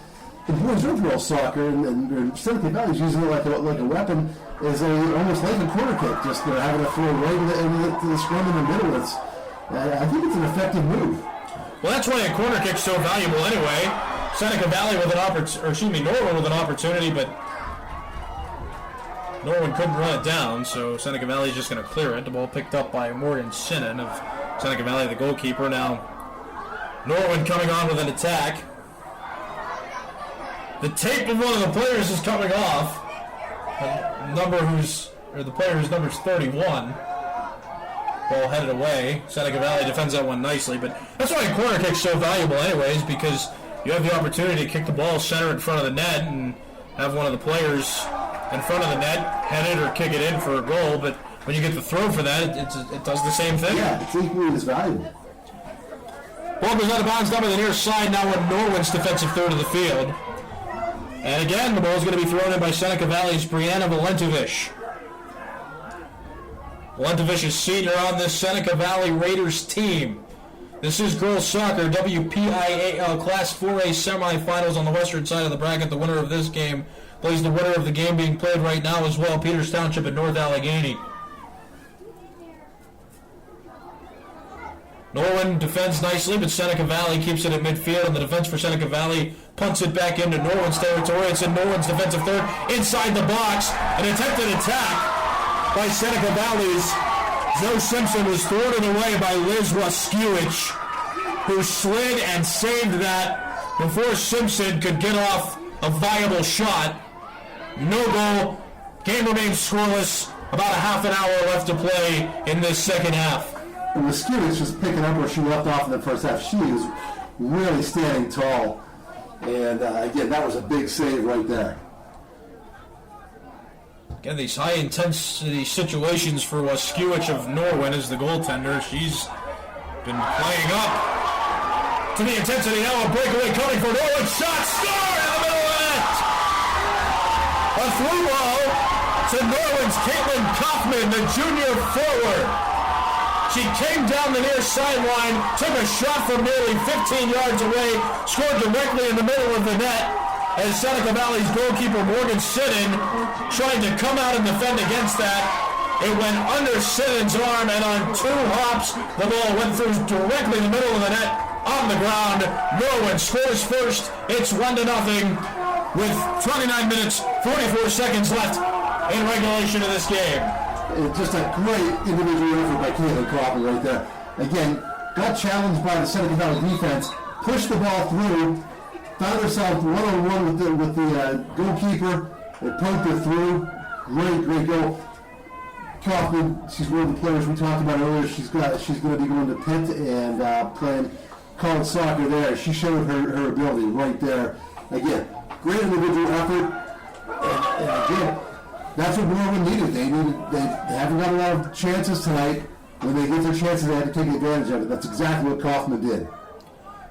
in boys overall soccer, and Seneca Valley's using it like a weapon, is almost like a corner kick, just having a throw right into the scrum in the middle. I think it's an effective move. Well, that's why a corner kick's so valuable anyway. Seneca Valley with Norwin with an opportunity, but Norwin couldn't run it down, so Seneca Valley is just going to clear it. The ball picked up by Morgan Sinnen of Seneca Valley, the goalkeeper. Now, Norwin coming on with an attack. The tape of one of the players is coming off. The player whose number is 31. Ball headed away. Seneca Valley defends that one nicely, but that's why a corner kick's so valuable anyways, because you have the opportunity to kick the ball center in front of the net and have one of the players in front of the net head it or kick it in for a goal, but when you get the throw for that, it does the same thing. Yeah, it's equally as valuable. Ball goes out of bounds down to the near side, now in Norwin's defensive third of the field. And again, the ball is going to be thrown in by Seneca Valley's Brianna Valentovich. Valentovich is senior on this Seneca Valley Raiders team. This is girls soccer, WPIAL Class 4A semifinals on the western side of the bracket. The winner of this game plays the winner of the game being played right now as well, Peters Township and North Allegheny. Norwin defends nicely, but Seneca Valley keeps it at midfield, and the defense for Seneca Valley punts it back into Norwin's territory. It's in Norwin's defensive third, inside the box. An attempted attack by Seneca Valley's Joe Simpson was thwarted away by Liz Waskiewicz, who slid and saved that before Simpson could get off a viable shot. No goal. Game remains scoreless. About a half an hour left to play in this second half. And Waskiewicz was picking up where she left off in the first half. She was really standing tall. And again, that was a big save right there. Again, these high-intensity situations for Waskiewicz of Norwin as the goaltender. She's been playing up to the intensity. Now a breakaway coming for Norwin. Shot scored in the middle of the net. A through ball to Norwin's Caitlin Kaufman, the junior forward. She came down the near sideline, took a shot from nearly 15 yards away, scored directly in the middle of the net. As Seneca Valley's goalkeeper Morgan Sinnen trying to come out and defend against that. It went under Sinnen's arm, and on two hops, the ball went through directly in the middle of the net on the ground. Norwin scores first. It's 1-0 with 29 minutes, 44 seconds left in regulation of this game. Just a great individual effort by Caitlin Kaufman right there. Again, got challenged by the Seneca Valley defense, pushed the ball through, found herself one-on-one with the goalkeeper, and poked her through. Great goal. Kaufman, she's one of the players we talked about earlier. She's going to be going to Pitt and playing college soccer there. She showed her ability right there. Again, great individual effort. And again, that's what Norwin needed. They haven't got a lot of chances tonight. When they get their chances, they have to take advantage of it. That's exactly what Kaufman did.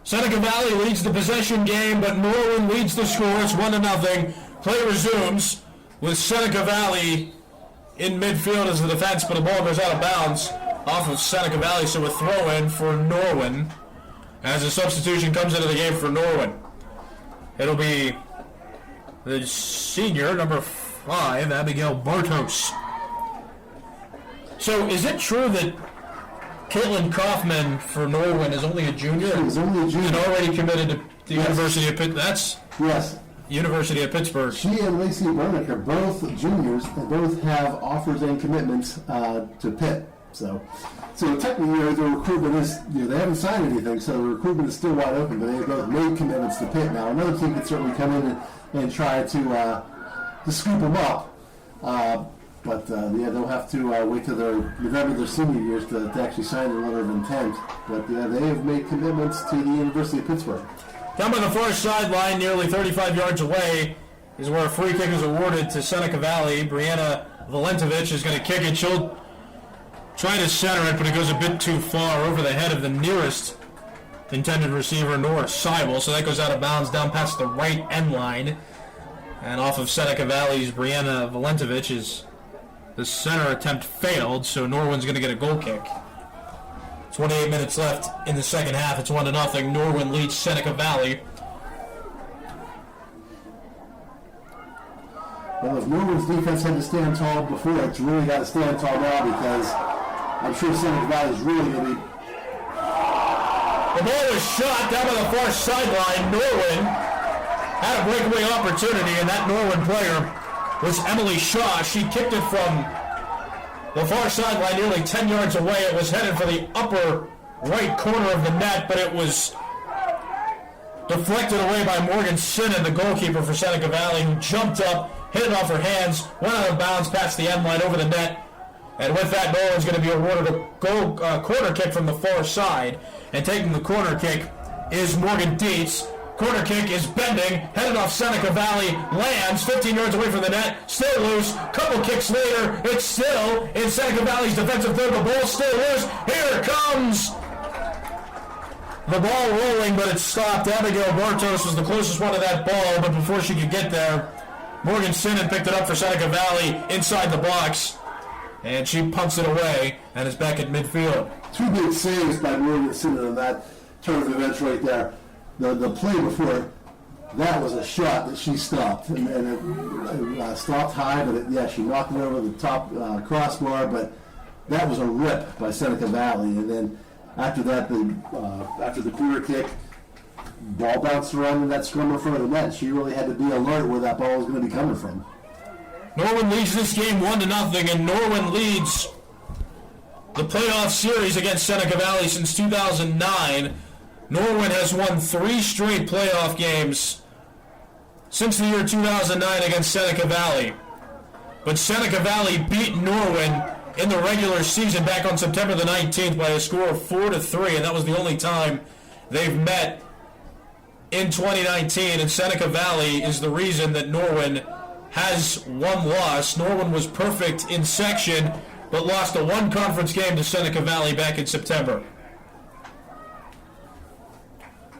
Seneca Valley leads the possession game, but Norwin leads the score. It's 1-0. Play resumes with Seneca Valley in midfield as the defense, but the ball goes out of bounds off of Seneca Valley, so a throw-in for Norwin as a substitution comes into the game for Norwin. It'll be the senior, number 5, Abigail Bartos. So is it true that Caitlin Kaufman for Norwin is only a junior? She was only a junior. And already committed to the University of Pitt. Yes. University of Pittsburgh. She and Lacey Burnick are both juniors. They both have offers and commitments to Pitt. So technically, the recruitment is, they haven't signed anything, so the recruitment is still wide open, but they have both made commitments to Pitt. Now, another team could certainly come in and try to scoop them up. But they'll have to wait till November their senior years to actually sign their letter of intent. But they have made commitments to the University of Pittsburgh. Down by the far sideline, nearly 35 yards away, is where a free kick is awarded to Seneca Valley. Brianna Valentovich is going to kick it. She'll try to center it, but it goes a bit too far over the head of the nearest intended receiver, Nora Seibel. So that goes out of bounds down past the right end line. And off of Seneca Valley's Brianna Valentovich, the center attempt failed, so Norwin's going to get a goal kick. 28 minutes left in the second half. It's 1-0. Norwin leads Seneca Valley. Well, if Norwin's defense had to stand tall before, it's really got to stand tall now, because I'm sure Seneca Valley's really going to be... The ball was shot down by the far sideline. Norwin had a breakaway opportunity, and that Norwin player was Emily Shaw. She kicked it from the far sideline nearly 10 yards away. It was headed for the upper right corner of the net, but it was deflected away by Morgan Sinnen, the goalkeeper for Seneca Valley, who jumped up, hit it off her hands, went out of bounds past the end line over the net. And with that, Norwin's going to be awarded a corner kick from the far side. And taking the corner kick is Morgan Dietz. Corner kick is bending, headed off Seneca Valley, lands 15 yards away from the net, still loose. Couple kicks later, it's still in Seneca Valley's defensive third. The ball still loose. Here it comes. The ball rolling, but it's stopped. Abigail Bartos was the closest one to that ball, but before she could get there, Morgan Sinnen picked it up for Seneca Valley inside the box, and she punts it away and is back at midfield. Two big saves by Morgan Sinnen on that turn of events right there. The play before that was a shot that she stopped, and it stopped high, but she knocked it over the top crossbar, but that was a rip by Seneca Valley. And then after that, after the corner kick, ball bounced around in that scrum in front of the net. She really had to be alert where that ball was going to be coming from. Norwin leads this game 1-0, and Norwin leads the playoff series against Seneca Valley since 2009. Norwin has won 3 straight playoff games since the year 2009 against Seneca Valley. But Seneca Valley beat Norwin in the regular season back on September the 19th by a score of 4-3, and that was the only time they've met in 2019. And Seneca Valley is the reason that Norwin has one loss. Norwin was perfect in section, but lost a 1 conference game to Seneca Valley back in September.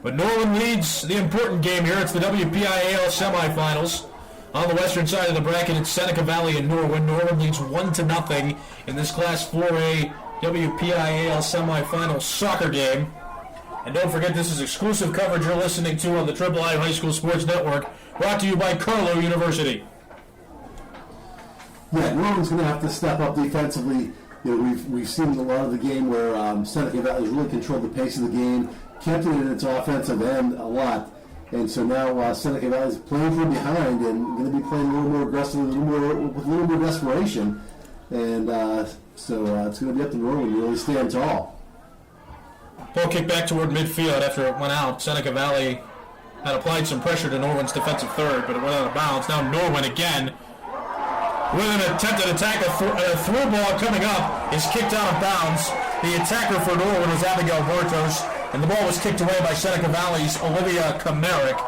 But Norwin leads the important game here. It's the WPIAL semifinals. On the western side of the bracket, it's Seneca Valley and Norwin. Norwin leads 1-0 in this Class 4A WPIAL semifinal soccer game. And don't forget, this is exclusive coverage you're listening to on the TribLive High School Sports Network, brought to you by Carlow University. Yeah, Norwin's going to have to step up defensively. We've seen a lot of the game where Seneca Valley has really controlled the pace of the game, kept it in its offensive end a lot. And so now Seneca Valley is playing from behind and going to be playing a little more aggressively, with a little more desperation. And so it's going to be up to Norwin to really stand tall. Ball kicked back toward midfield after it went out. Seneca Valley had applied some pressure to Norwin's defensive third, but it went out of bounds. Now Norwin again with an attempted attack. A through ball coming up is kicked out of bounds. The attacker for Norwin was Abigail Bartos, and the ball was kicked away by Seneca Valley's Olivia Kamerick.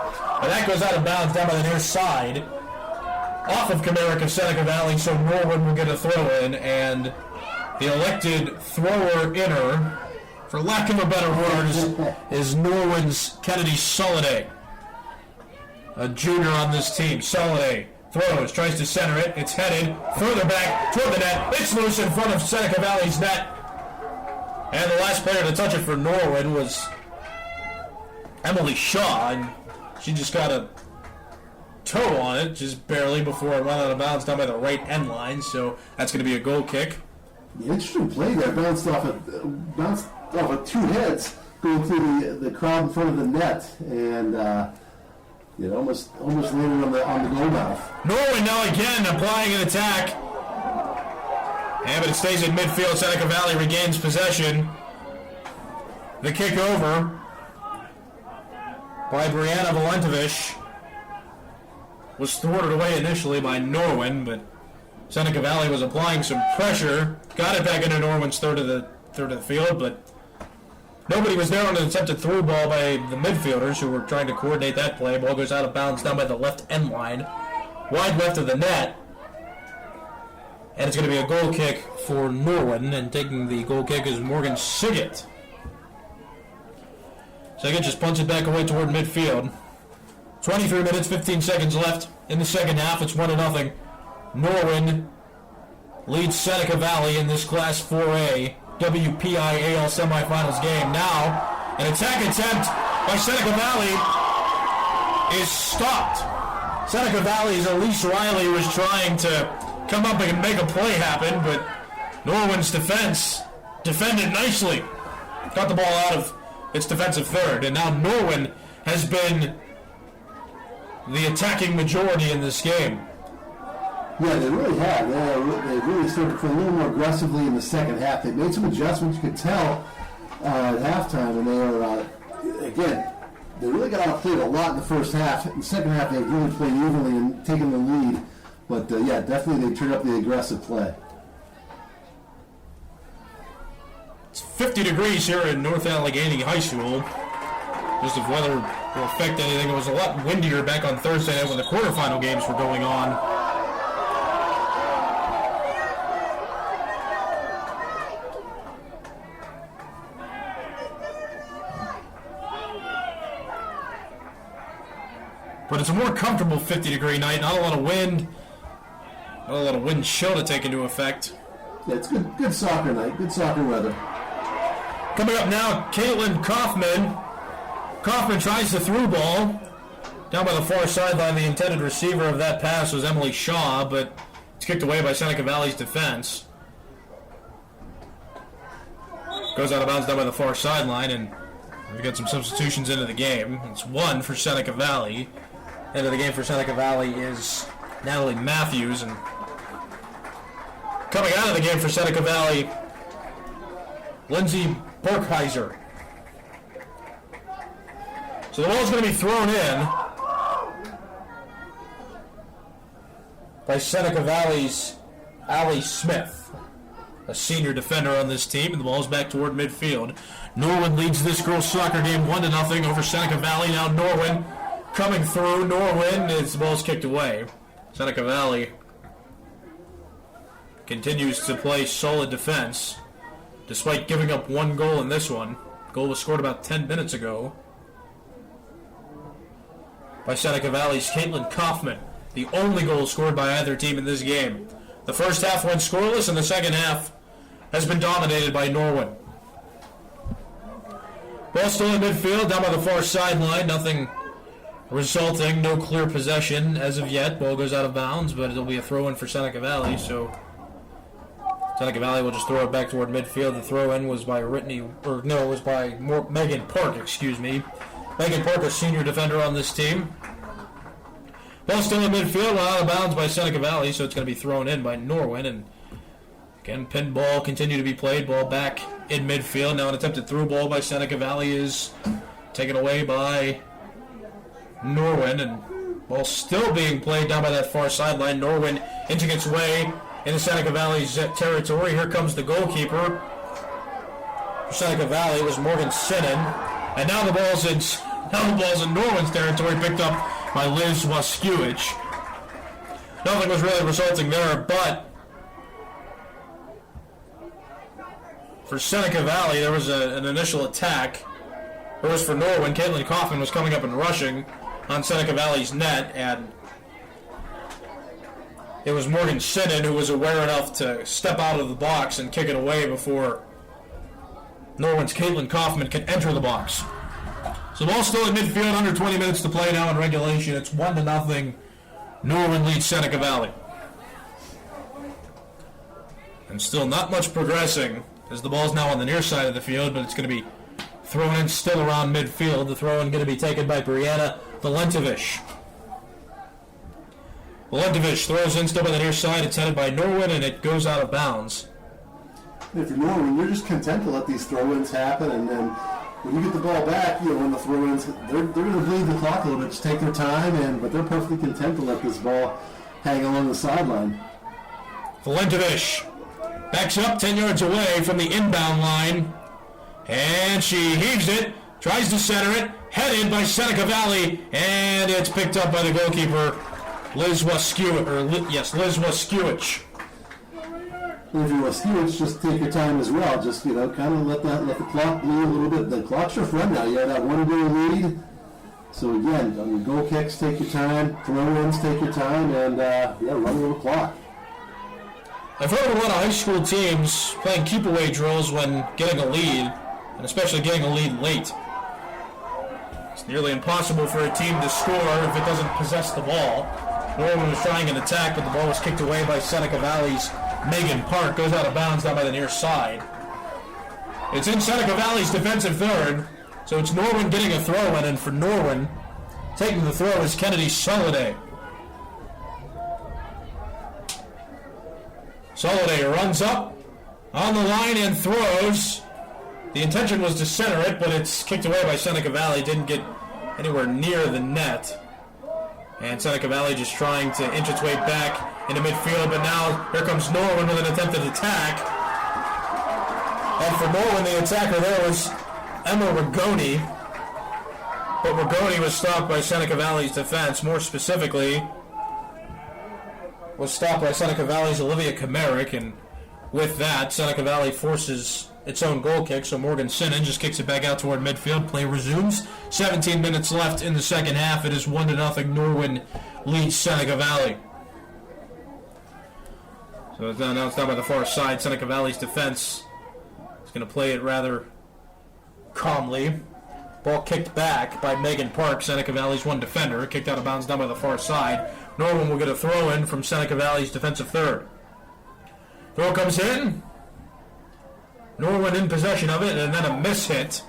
And that goes out of bounds down by the near side, off of Kamerick of Seneca Valley, so Norwin will get a throw in, and the elected thrower-inner, for lack of a better word, is Norwin's Kennedy Soliday, a junior on this team. Soliday throws, tries to center it. It's headed further back toward the net. It's loose in front of Seneca Valley's net. And the last player to touch it for Norwin was Emily Shaw, and she just got a toe on it, just barely, before it went out of bounds down by the right end line. So that's going to be a goal kick. The interesting play there, bounced off of 2 heads going through the crowd in front of the net, and almost landed on the goal mouth. Norwin now again applying an attack. Yeah, but it stays in midfield. Seneca Valley regains possession. The kick over by Brianna Valentovich was thwarted away initially by Norwin, but Seneca Valley was applying some pressure. Got it back into Norwin's third of the field, but nobody was there on an attempted through ball by the midfielders who were trying to coordinate that play. Ball goes out of bounds down by the left end line, wide left of the net. And it's going to be a goal kick for Norwin, and taking the goal kick is Morgan Siggett. Siggett just punts it back away toward midfield. 23 minutes, 15 seconds left in the second half. It's 1-0. Norwin leads Seneca Valley in this Class 4A WPIAL Semifinals game. Now, an attack attempt by Seneca Valley is stopped. Seneca Valley's Elise Riley was trying to come up and make a play happen, but Norwin's defense defended nicely. Got the ball out of its defensive third, and now Norwin has been the attacking majority in this game. Yeah, they really have. They really started to play a little more aggressively in the second half. They made some adjustments, you could tell, at halftime, and they are, again, they really got outplayed a lot in the first half. In the second half, they really played evenly and taken the lead. But, yeah, definitely they turned up the aggressive play. It's 50 degrees here in North Allegheny High School. Just if weather will affect anything, it was a lot windier back on Thursday night when the quarterfinal games were going on. But it's a more comfortable 50-degree night. Not a lot of wind. Not a lot of wind chill to take into effect. Yeah, it's good soccer night. Good soccer weather. Coming up now, Caitlin Kaufman. Kaufman tries the through ball. Down by the far sideline, the intended receiver of that pass was Emily Shaw, but it's kicked away by Seneca Valley's defense. Goes out of bounds down by the far sideline, and we've got some substitutions into the game. It's one for Seneca Valley. Into the game for Seneca Valley is Natalie Matthews, and coming out of the game for Seneca Valley, Lindsay Borkheiser. So the ball's going to be thrown in by Seneca Valley's Allie Smith, a senior defender on this team, and the ball's back toward midfield. Norwin leads this girls' soccer game 1-0 over Seneca Valley. Now Norwin coming through. Norwin, the ball's kicked away. Seneca Valley continues to play solid defense, despite giving up one goal in this one. Goal was scored about 10 minutes ago by Seneca Valley's Caitlin Kaufman, the only goal scored by either team in this game. The first half went scoreless, and the second half has been dominated by Norwin. Ball still in midfield, down by the far sideline. Nothing resulting, no clear possession as of yet. Ball goes out of bounds, but it'll be a throw-in for Seneca Valley, so Seneca Valley will just throw it back toward midfield. The throw-in was by Megan Park, Megan Park, a senior defender on this team. Ball still in midfield, out of bounds by Seneca Valley, so it's going to be thrown in by Norwin. And again, pin ball continue to be played. Ball back in midfield. Now an attempted through ball by Seneca Valley is taken away by Norwin. And ball still being played down by that far sideline. Norwin inching its way into Seneca Valley's territory. Here comes the goalkeeper for Seneca Valley. It was Morgan Sinnen. And now the ball's in Norwin's territory, picked up by Liz Waskiewicz. Nothing was really resulting there, but for Seneca Valley, there was an initial attack. It was for Norwin. Caitlin Kaufman was coming up and rushing on Seneca Valley's net, and it was Morgan Sinnen who was aware enough to step out of the box and kick it away before Norwin's Caitlin Kaufman can enter the box. So the ball's still in midfield, under 20 minutes to play now in regulation. It's 1-0. Norwin leads Seneca Valley. And still not much progressing as the ball's now on the near side of the field, but it's going to be thrown in still around midfield. The throw-in going to be taken by Brianna Valentovich. Valentovich throws in still by the near side. It's headed by Norwin, and it goes out of bounds. If you're Norwin, you're just content to let these throw-ins happen, and then when you get the ball back, when the throw-ins, they're going to bleed the clock a little bit, just take their time, but they're perfectly content to let this ball hang along the sideline. Valentovich backs up 10 yards away from the inbound line, and she heaves it, tries to center it, headed by Seneca Valley, and it's picked up by the goalkeeper, Liz Waskiewicz. If you're Waskiewicz, just take your time as well. Just, kind of let the clock bleed a little bit. The clock's your friend now. You have that 1-goal lead. So again, on your goal kicks, take your time. Throw-ins, take your time, and run the clock. I've heard of a lot of high school teams playing keep-away drills when getting a lead, and especially getting a lead late. It's nearly impossible for a team to score if it doesn't possess the ball. Norwin was trying an attack, but the ball was kicked away by Seneca Valley's Megan Park. Goes out of bounds down by the near side. It's in Seneca Valley's defensive third, so it's Norwin getting a throw-in, and for Norwin, taking the throw is Kennedy Soliday. Soliday runs up on the line and throws. The intention was to center it, but it's kicked away by Seneca Valley. Didn't get anywhere near the net. And Seneca Valley just trying to inch its way back into midfield, but now here comes Norwin with an attempted attack. And for Norwin, the attacker there was Emma Rigoni. But Rigoni was stopped by Seneca Valley's defense. More specifically, was stopped by Seneca Valley's Olivia Kamerick, and with that, Seneca Valley forces its own goal kick, so Morgan Sinnen just kicks it back out toward midfield. Play resumes. 17 minutes left in the second half. It is 1-0. Norwin leads Seneca Valley. So now it's down by the far side. Seneca Valley's defense is going to play it rather calmly. Ball kicked back by Megan Park, Seneca Valley's one defender. Kicked out of bounds down by the far side. Norwin will get a throw-in from Seneca Valley's defensive third. Throw comes in. Norwin in possession of it, and then a miss hit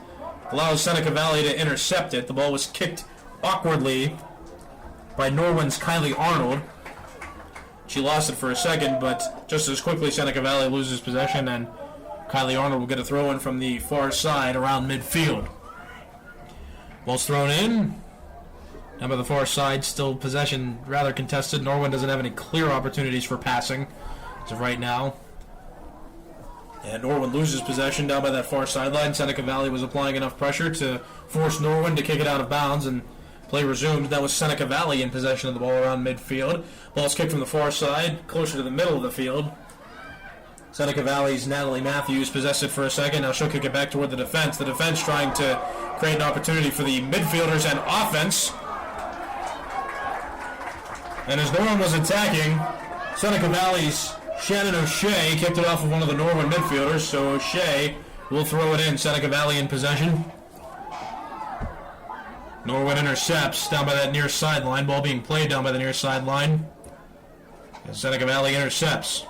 allows Seneca Valley to intercept it. The ball was kicked awkwardly by Norwin's Kylie Arnold. She lost it for a second, but just as quickly Seneca Valley loses possession, and Kylie Arnold will get a throw-in from the far side around midfield. Ball's thrown in. Down by the far side, still possession rather contested. Norwin doesn't have any clear opportunities for passing as of right now. And Norwin loses possession down by that far sideline. Seneca Valley was applying enough pressure to force Norwin to kick it out of bounds, and play resumed. That was Seneca Valley in possession of the ball around midfield. Ball's kicked from the far side, closer to the middle of the field. Seneca Valley's Natalie Matthews possessed it for a second. Now she'll kick it back toward the defense. The defense trying to create an opportunity for the midfielders and offense. And as Norwin was attacking, Seneca Valley's Shannon O'Shea kicked it off of one of the Norwin midfielders, so O'Shea will throw it in. Seneca Valley in possession. Norwin intercepts down by that near sideline. Ball being played down by the near sideline. And Seneca Valley intercepts.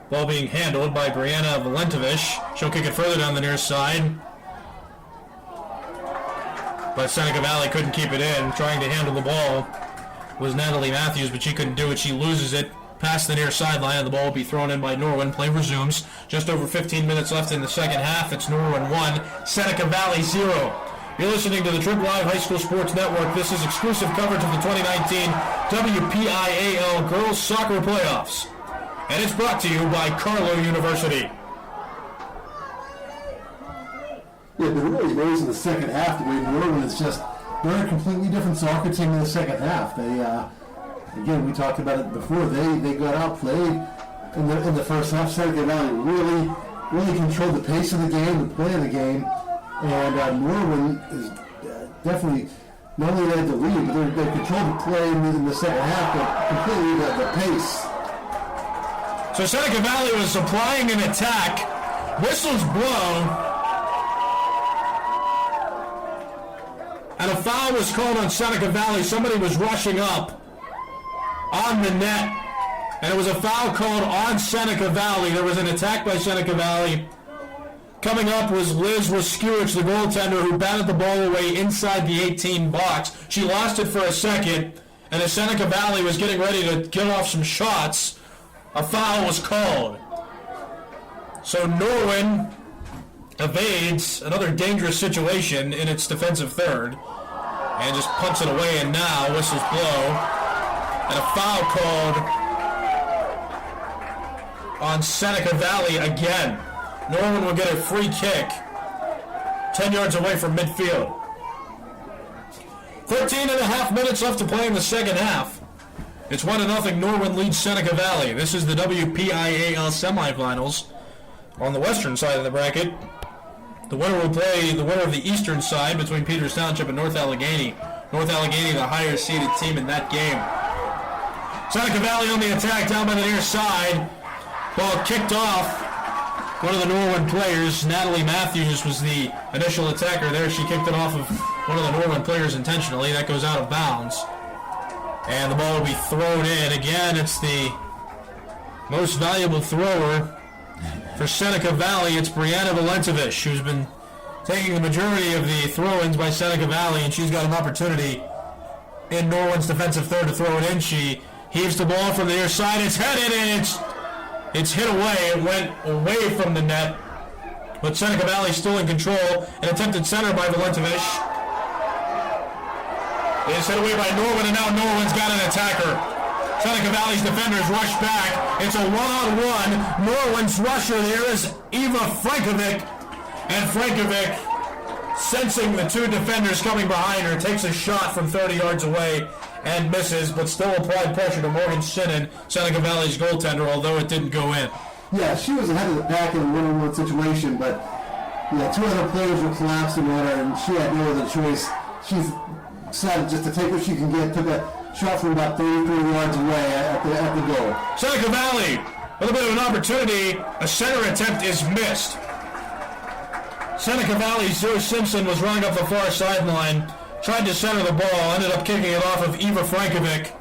Ball being handled by Brianna Valentovich. She'll kick it further down the near side. But Seneca Valley couldn't keep it in. Trying to handle the ball was Natalie Matthews, but she couldn't do it. She loses it past the near sideline, and the ball will be thrown in by Norwin. Play resumes. Just over 15 minutes left in the second half. It's Norwin 1, Seneca Valley 0. You're listening to the TribLive High School Sports Network. This is exclusive coverage of the 2019 WPIAL Girls Soccer Playoffs. And it's brought to you by Carlow University. Yeah, but really amazing in the second half. The way Norwin is just, they're a completely different soccer team in the second half. They, again, we talked about it before. They got outplayed in the first half. Seneca Valley really controlled the pace of the game, the play of the game, and Norwin is definitely not only they had the lead, but they controlled the play in the second half, but completely the pace. So Seneca Valley was supplying an attack. Whistles blown. And a foul was called on Seneca Valley. Somebody was rushing up on the net. And it was a foul called on Seneca Valley. There was an attack by Seneca Valley. Coming up was Liz Waskiewicz, the goaltender, who batted the ball away inside the 18 box. She lost it for a second. And as Seneca Valley was getting ready to get off some shots, a foul was called. So Norwin evades another dangerous situation in its defensive third and just punts it away, and now whistles blow and a foul called on Seneca Valley again. Norwin will get a free kick 10 yards away from midfield. 13 and a half minutes left to play in the second half. It's 1-0. Norwin leads Seneca Valley. This is the WPIAL Semifinals on the western side of the bracket. The winner will play the winner of the eastern side between Peters Township and North Allegheny. North Allegheny, the higher seeded team in that game. Seneca Valley on the attack down by the near side. Ball kicked off. One of the Norwin players, Natalie Matthews, was the initial attacker there. She kicked it off of one of the Norwin players intentionally. That goes out of bounds. And the ball will be thrown in. Again, it's the most valuable thrower for Seneca Valley. It's Brianna Valentovich, who's been taking the majority of the throw-ins by Seneca Valley, and she's got an opportunity in Norwin's defensive third to throw it in. She heaves the ball from the near side. It's headed, and it's hit away. It went away from the net, but Seneca Valley still in control. An attempted center by Valentovich. It is hit away by Norwin, and now Norwin's got an attacker. Seneca Valley's defenders rush back. It's a one-on-one. Norwin's rusher there is Eva Frankovic. And Frankovic, sensing the two defenders coming behind her, takes a shot from 30 yards away and misses, but still applied pressure to Morgan Shinnon, Seneca Valley's goaltender, although it didn't go in. Yeah, she was ahead of the pack in a one-on-one situation, but two other players were collapsing on her, and she had no other choice. She decided just to take what she can get, took a shot from about 30 yards away at the goal. Seneca Valley, a little bit of an opportunity. A center attempt is missed. Seneca Valley's Zoe Simpson was running up the far sideline, tried to center the ball, ended up kicking it off of Eva Frankovic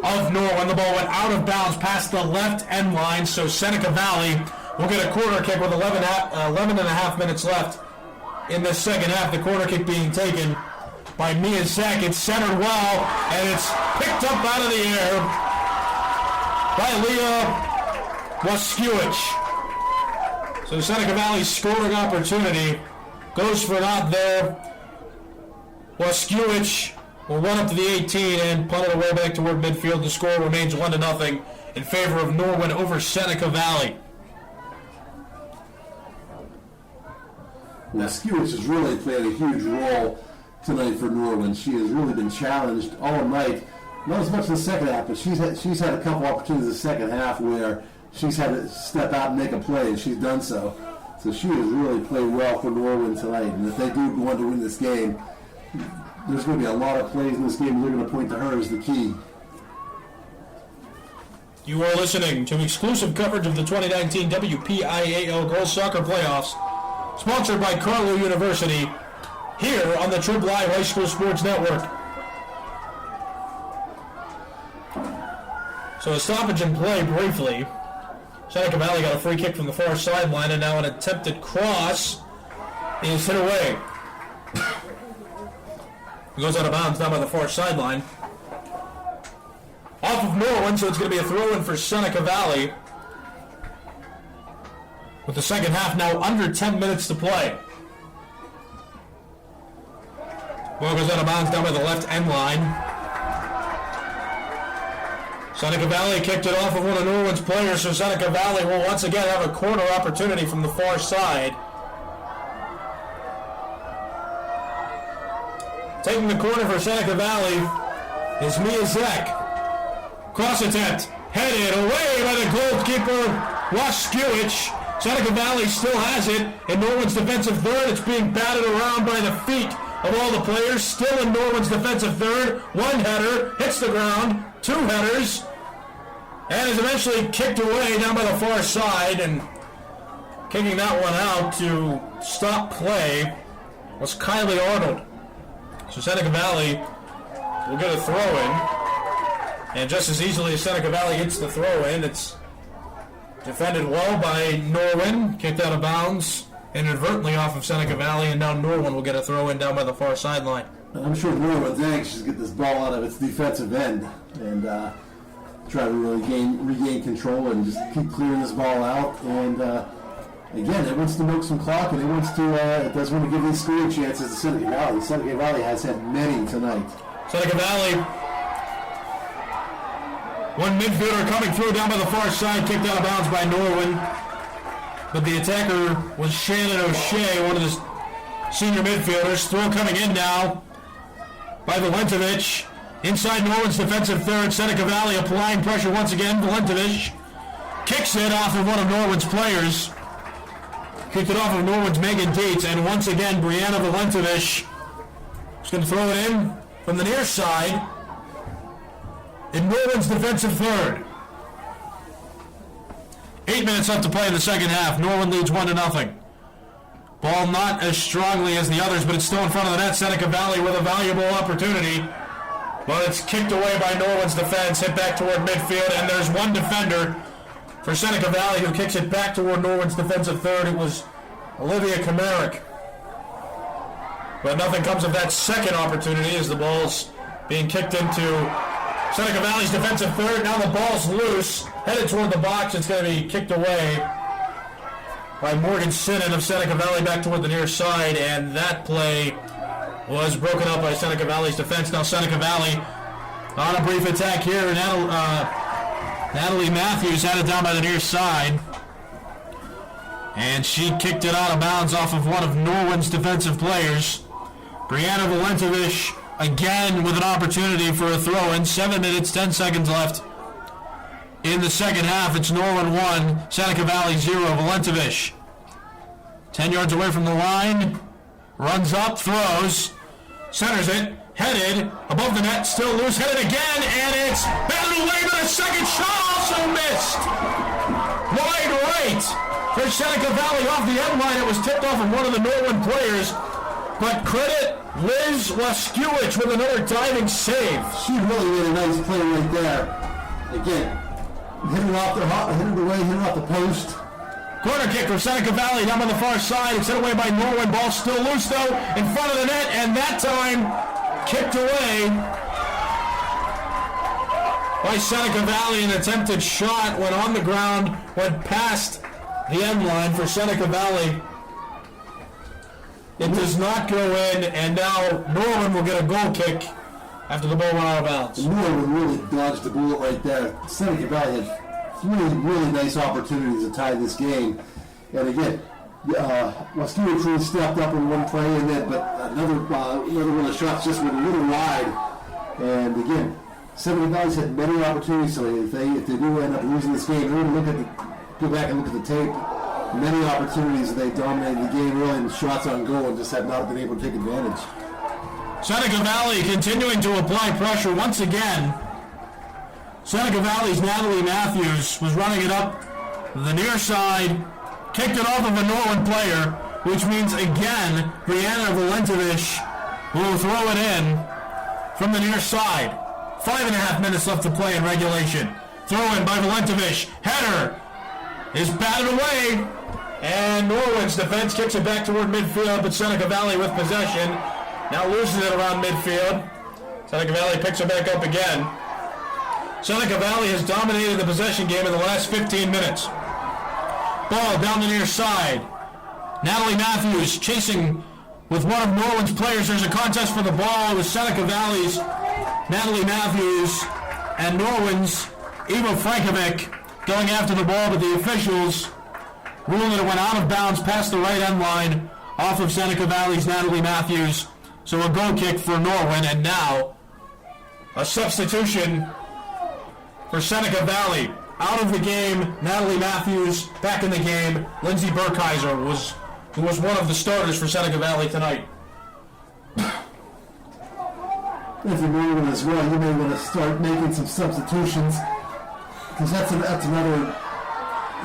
of Norwin. The ball went out of bounds past the left end line, so Seneca Valley will get a corner kick with 11 and a half minutes left in this second half. The corner kick being taken by Mia Zek. It's centered well, and it's picked up out of the air by Leah Waskiewicz. So Seneca Valley's scoring opportunity goes for naught there. Waskiewicz will run up to the 18 and punt it away back toward midfield. The score remains 1-0 in favor of Norwin over Seneca Valley. Waskiewicz has really played a huge role tonight for Norwin. She has really been challenged all night. Not as much in the second half, but she's had a couple opportunities in the second half where she's had to step out and make a play, and she's done so. So she has really played well for Norwin tonight. And if they do go on to win this game, there's going to be a lot of plays in this game. They're going to point to her as the key. You are listening to exclusive coverage of the 2019 WPIAL Girls Soccer Playoffs, sponsored by Carlow University, here on the TribLive High School Sports Network. So a stoppage in play briefly. Seneca Valley got a free kick from the far sideline, and now an attempted cross is hit away. It goes out of bounds down by the far sideline. Off of Norwin, so it's going to be a throw-in for Seneca Valley. With the second half now under 10 minutes to play. Ball goes out of bounds down by the left end line. Seneca Valley kicked it off of one of Norwin's players, so Seneca Valley will once again have a corner opportunity from the far side. Taking the corner for Seneca Valley is Mia Zek. Cross attempt, headed away by the goalkeeper, Waskiewicz. Seneca Valley still has it in Norwin's defensive third. It's being batted around by the feet of all the players. Still in Norwin's defensive third. One header, hits the ground. Two headers, and is eventually kicked away down by the far side, and kicking that one out to stop play was Kylie Arnold. So Seneca Valley will get a throw-in, and just as easily as Seneca Valley gets the throw-in, it's defended well by Norwin, kicked out of bounds inadvertently off of Seneca Valley, and now Norwin will get a throw-in down by the far sideline. I'm sure Norwin's anxious to get this ball out of its defensive end and try to really regain control and just keep clearing this ball out. And again, it wants to milk some clock, and it does want to give these scoring chances to Seneca Valley. Seneca Valley has had many tonight. Seneca Valley, one midfielder coming through down by the far side, kicked out of bounds by Norwin. But the attacker was Shannon O'Shea, one of the senior midfielders. Throw coming in now by Valentovich. Inside Norwin's defensive third. Seneca Valley applying pressure once again. Valentovich kicks it off of one of Norwin's players. Kicked it off of Norwin's Megan Dietz, and once again, Brianna Valentovich is going to throw it in from the near side in Norwin's defensive third. 8 minutes left to play in the second half. Norwin leads 1-0. Ball not as strongly as the others, but it's still in front of the net. Seneca Valley with a valuable opportunity. But it's kicked away by Norwin's defense, hit back toward midfield, and there's one defender for Seneca Valley who kicks it back toward Norwin's defensive third. It was Olivia Kamarick. But nothing comes of that second opportunity as the ball's being kicked into Seneca Valley's defensive third. Now the ball's loose, headed toward the box. It's going to be kicked away by Morgan Sinnen of Seneca Valley back toward the near side, and that play was broken up by Seneca Valley's defense. Now Seneca Valley on a brief attack here. Natalie Matthews had it down by the near side, and she kicked it out of bounds off of one of Norwin's defensive players. Brianna Valentovich again with an opportunity for a throw-in. 7 minutes, 10 seconds left in the second half. It's Norwin 1, Seneca Valley 0. Valentovich 10 yards away from the line. Runs up, throws, centers it, headed, above the net, still loose, headed again, and it's batted away, but a second shot also missed. Wide right for Seneca Valley off the end line. It was tipped off of one of the Norwin players, but credit Liz Waskiewicz with another diving save. She really made a nice play right there. Again, hit it away, hit it off the post. Corner kick for Seneca Valley down on the far side. It's hit away by Norwin. Ball still loose, though, in front of the net, and that time kicked away by Seneca Valley. An attempted shot went on the ground, went past the end line for Seneca Valley. It does not go in, and now Norwin will get a goal kick after the ball went out of bounds. Norwin really dodged the bullet right there. Seneca Valley had really nice opportunities to tie this game. And again, Waskiewicz really stepped up in one play, and then but another one of the shots just went a little wide. And again, Seneca Valley's had many opportunities, so if they do end up losing this game, they're going to go back and look at the tape. Many opportunities that they dominated the game early and shots on goal and just have not been able to take advantage. Seneca Valley continuing to apply pressure once again. Seneca Valley's Natalie Matthews was running it up the near side, kicked it off of a Norwin player, which means again Brianna Valentovich will throw it in from the near side. 5.5 minutes left to play in regulation. Throw in by Valentovich. Header is batted away, and Norwin's defense kicks it back toward midfield, but Seneca Valley with possession. Now loses it around midfield. Seneca Valley picks it back up again. Seneca Valley has dominated the possession game in the last 15 minutes. Ball down the near side. Natalie Matthews chasing with one of Norwin's players. There's a contest for the ball. It was Seneca Valley's Natalie Matthews and Norwin's Eva Frankovic going after the ball, but the officials ruled that it went out of bounds past the right end line off of Seneca Valley's Natalie Matthews. So a goal kick for Norwin, and now a substitution for Seneca Valley. Out of the game, Natalie Matthews back in the game. Lindsay Burkheiser who was one of the starters for Seneca Valley tonight. If you're Norwin as well, you may want to start making some substitutions, because that's another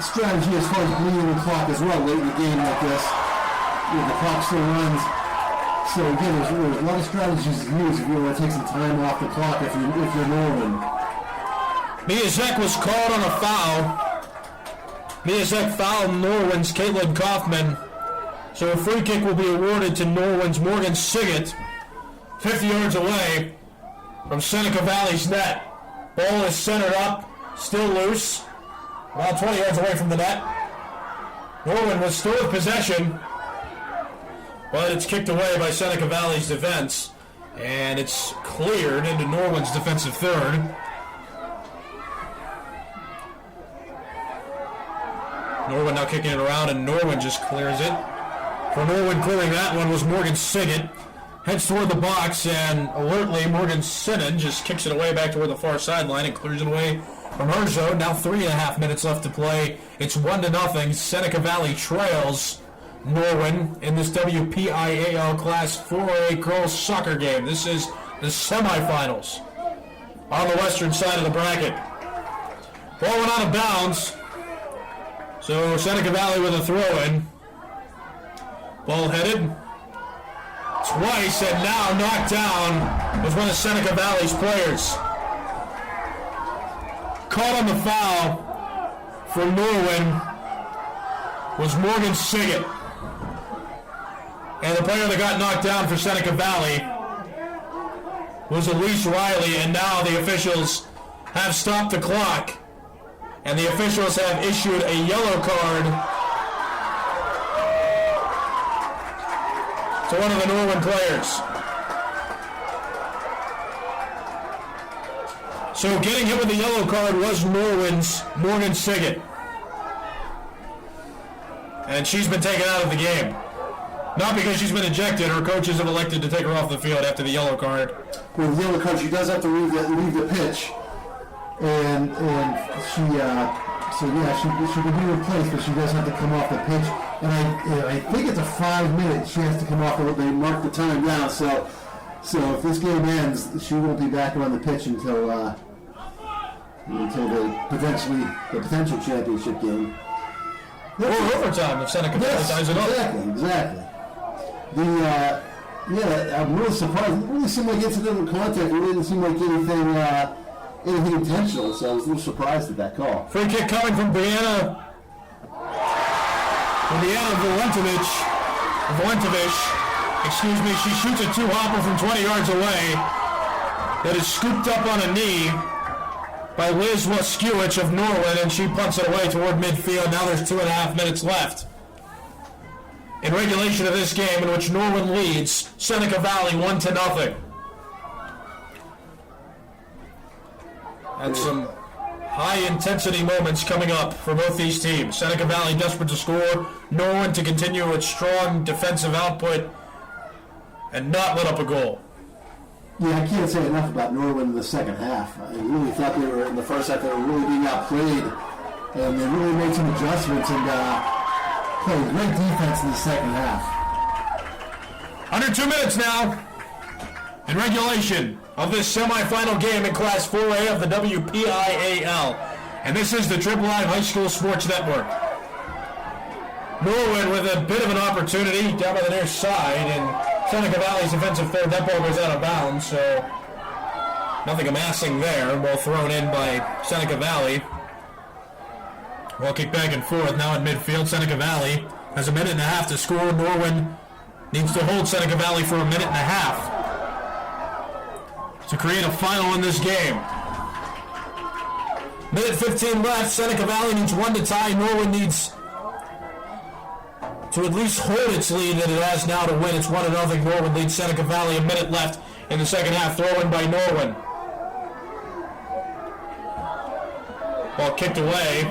strategy as far as bleeding the clock as well late in the game like this. The clock still runs. So again, there's a lot of strategies to use if you want to take some time off the clock if you're Norwin. Mia Zek was called on a foul. Mia Zek fouled Norwin's Caitlin Kaufman. So a free kick will be awarded to Norwin's Morgan Siggett, 50 yards away from Seneca Valley's net. Ball is centered up, still loose, about 20 yards away from the net. Norwin was still with possession, but it's kicked away by Seneca Valley's defense, and it's cleared into Norwin's defensive third. Norwin now kicking it around, and Norwin just clears it. For Norwin clearing that one was Morgan Siggett. Heads toward the box, and alertly Morgan Sinnen just kicks it away back toward the far sideline and clears it away from her zone. Now 3.5 minutes left to play. It's 1-0. Seneca Valley trails Norwin in this WPIAL Class 4A girls soccer game. This is the semifinals on the western side of the bracket. Ball went out of bounds, so Seneca Valley with a throw-in. Ball headed twice and now knocked down was one of Seneca Valley's players. Caught on the foul for Norwin was Morgan Siggett. And the player that got knocked down for Seneca Valley was Elise Riley, and now the officials have stopped the clock, and the officials have issued a yellow card to one of the Norwin players. So getting hit with the yellow card was Norwin's Morgan Siggett. And she's been taken out of the game. Not because she's been ejected. Her coaches have elected to take her off the field after the yellow card. With the yellow card, she does have to leave the pitch. And she can be replaced, but she does have to come off the pitch. And I think it's a 5 minute she has to come off. They mark the time down. So if this game ends, she won't be back on the pitch until the potential championship game. Or overtime if Seneca Valley ties it up. Exactly. I'm really surprised. It really seemed like incidental contact. It really didn't seem like anything intentional. So I was a little surprised at that call. Free kick coming from Brianna Valentovich. Excuse me. She shoots a two-hopper from 20 yards away. That is scooped up on a knee by Liz Waskiewicz of Norwin, and she punts it away toward midfield. Now there's 2.5 minutes left in regulation of this game, in which Norwin leads Seneca Valley 1-0. And some high-intensity moments coming up for both these teams. Seneca Valley desperate to score, Norwin to continue its strong defensive output and not let up a goal. Yeah, I can't say enough about Norwin in the second half. I really thought they were, in the first half, they were really being outplayed, and they really made some adjustments and played great defense in the second half. Under 2 minutes now in regulation of this semifinal game in Class 4A of the WPIAL. And this is the TribLive High School Sports Network. Norwin with a bit of an opportunity down by the near side, and Seneca Valley's offensive third. That ball goes out of bounds, so nothing amassing there. Ball thrown in by Seneca Valley. Ball kicked back and forth. Now in midfield, Seneca Valley has a minute and a half to score. Norwin needs to hold Seneca Valley for a minute and a half to create a final in this game. Minute 15 left. Seneca Valley needs one to tie. Norwin needs to at least hold its lead that it has now to win. It's 1-0. Norwin leads Seneca Valley. A minute left in the second half. Throw in by Norwin. Ball kicked away.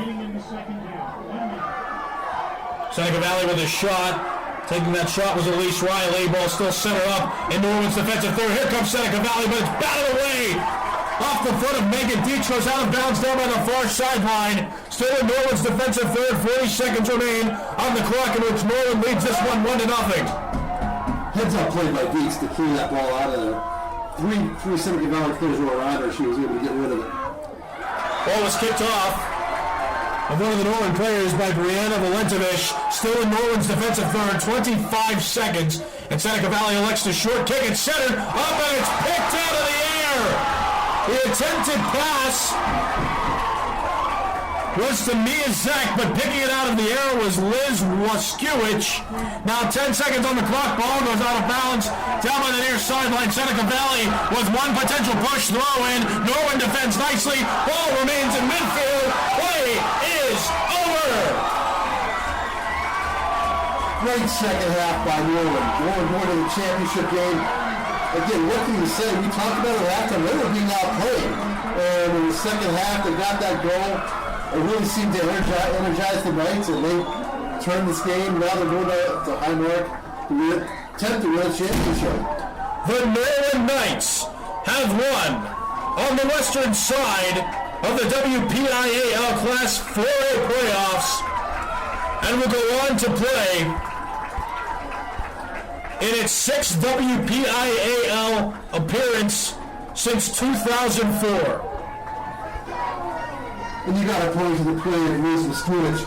Seneca Valley with a shot. Taking that shot was Elise Riley. Ball still center up in Norwin's defensive third. Here comes Seneca Valley, but it's batted away off the foot of Megan Dietz. Goes out of bounds down by the far sideline. Still in Norwin's defensive third. 40 seconds remain on the clock, in which Norwin leads this one 1-0. Heads up play by Dietz to clear that ball out of there. Three Seneca Valley players were around her. She was able to get rid of it. Ball was kicked off of one of the Norwin players by Brianna Valentovich. Still in Norwin's defensive third, 25 seconds, and Seneca Valley elects to short kick. It's centered up, and it's picked out of the air. The attempted pass was to Mia Zek, but picking it out of the air was Liz Waskiewicz. Now 10 seconds on the clock. Ball goes out of bounds down by the near sideline. Seneca Valley with one potential push throw in. Norwin defends nicely. Ball remains in midfield. Play is over. Great second half by Norwin. Norwin going to the championship game. Again, what can you say? We talked about it last time. They were being outplayed. And in the second half, they got that goal. It really seemed to energize the Knights, and they turned this game. Now they're going to Highmark to attempt to win a championship. The Norwin Knights have won on the western side of the WPIAL Class 4A playoffs, and will go on to play in its 6th WPIAL appearance since 2004. And you got to point to the play of Reason Stewart.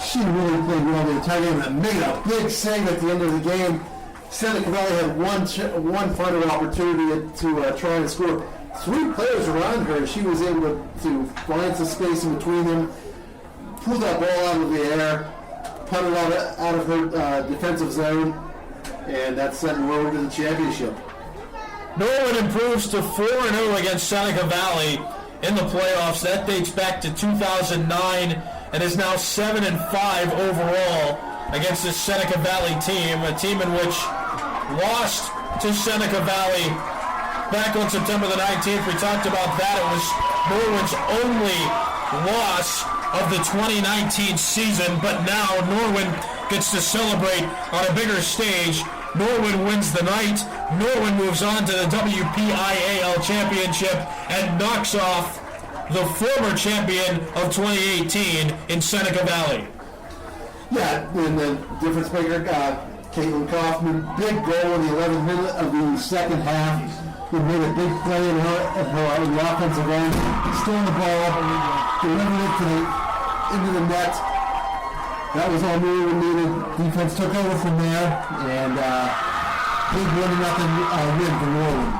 She really played well the entire game and made a big save at the end of the game. Seneca Valley had one final opportunity to try and score. 3 players around her, she was able to find some space in between them, pull that ball out of the air, punt it out of her defensive zone, and that sent Norwin to the championship. Norwin improves to 4-0 against Seneca Valley in the playoffs. That dates back to 2009 and is now 7-5 overall against this Seneca Valley team, a team in which lost to Seneca Valley back on September the 19th. We talked about that. It was Norwin's only loss of the 2019 season, but now Norwin gets to celebrate on a bigger stage. Norwin wins the night. Norwin moves on to the WPIAL championship and knocks off the former champion of 2018 in Seneca Valley. Yeah, and the difference maker, Caitlin Kaufman, big goal in the 11th minute of the second half. He made a big play in the offensive end, stole the ball, delivered it into the net. That was all Norwin needed. Defense took over from there, and big 1-0 win for Norwin.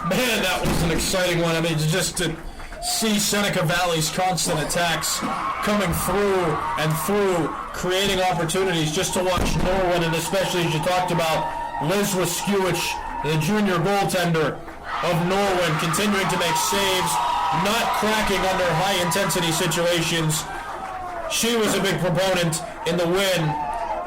Man, that was an exciting one. I mean, just to see Seneca Valley's constant attacks coming through and through, creating opportunities, just to watch Norwin, and especially as you talked about Liz Waskiewicz, the junior goaltender of Norwin, continuing to make saves, not cracking under high-intensity situations. She was a big proponent in the win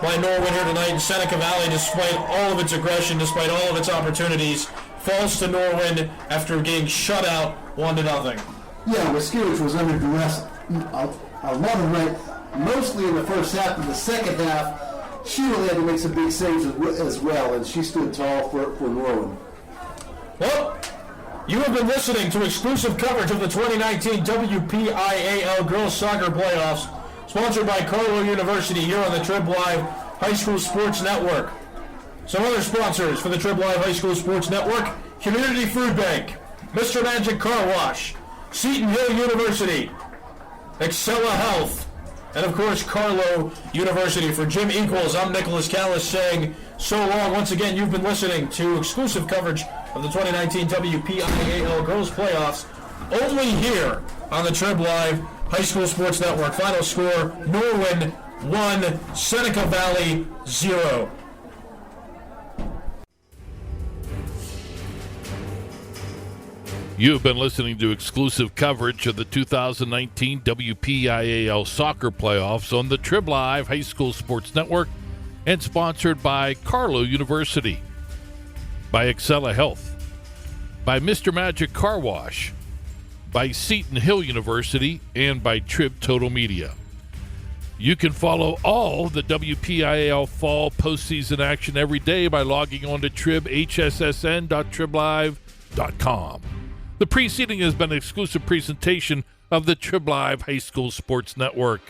by Norwin here tonight. And Seneca Valley, despite all of its aggression, despite all of its opportunities, falls to Norwin after getting shut out 1-0. Yeah, Waskiewicz was under duress a lot of the night, mostly in the first half. In the second half, she really had to make some big saves as well, and she stood tall for Norwin. Well, you have been listening to exclusive coverage of the 2019 WPIAL Girls Soccer Playoffs, sponsored by Callas University here on the Trib Live High School Sports Network. Some other sponsors for the Trib Live High School Sports Network: Community Food Bank, Mr. Magic Car Wash, Seton Hill University, Excella Health, and of course Callas University. For Jim Equals, I'm Nicholas Callas saying so long. Once again, you've been listening to exclusive coverage of the 2019 WPIAL Girls Playoffs, only here on the Trib Live High School Sports Network. Final score: Norwin 1, Seneca Valley 0. You have been listening to exclusive coverage of the 2019 WPIAL Soccer Playoffs on the Trib Live High School Sports Network and sponsored by Callas University, by Excella Health, by Mr. Magic Car Wash, by Seton Hill University, and by Trib Total Media. You can follow all the WPIAL fall postseason action every day by logging on to TribHSSN.TribLive.com. The preceding has been an exclusive presentation of the Trib Live High School Sports Network.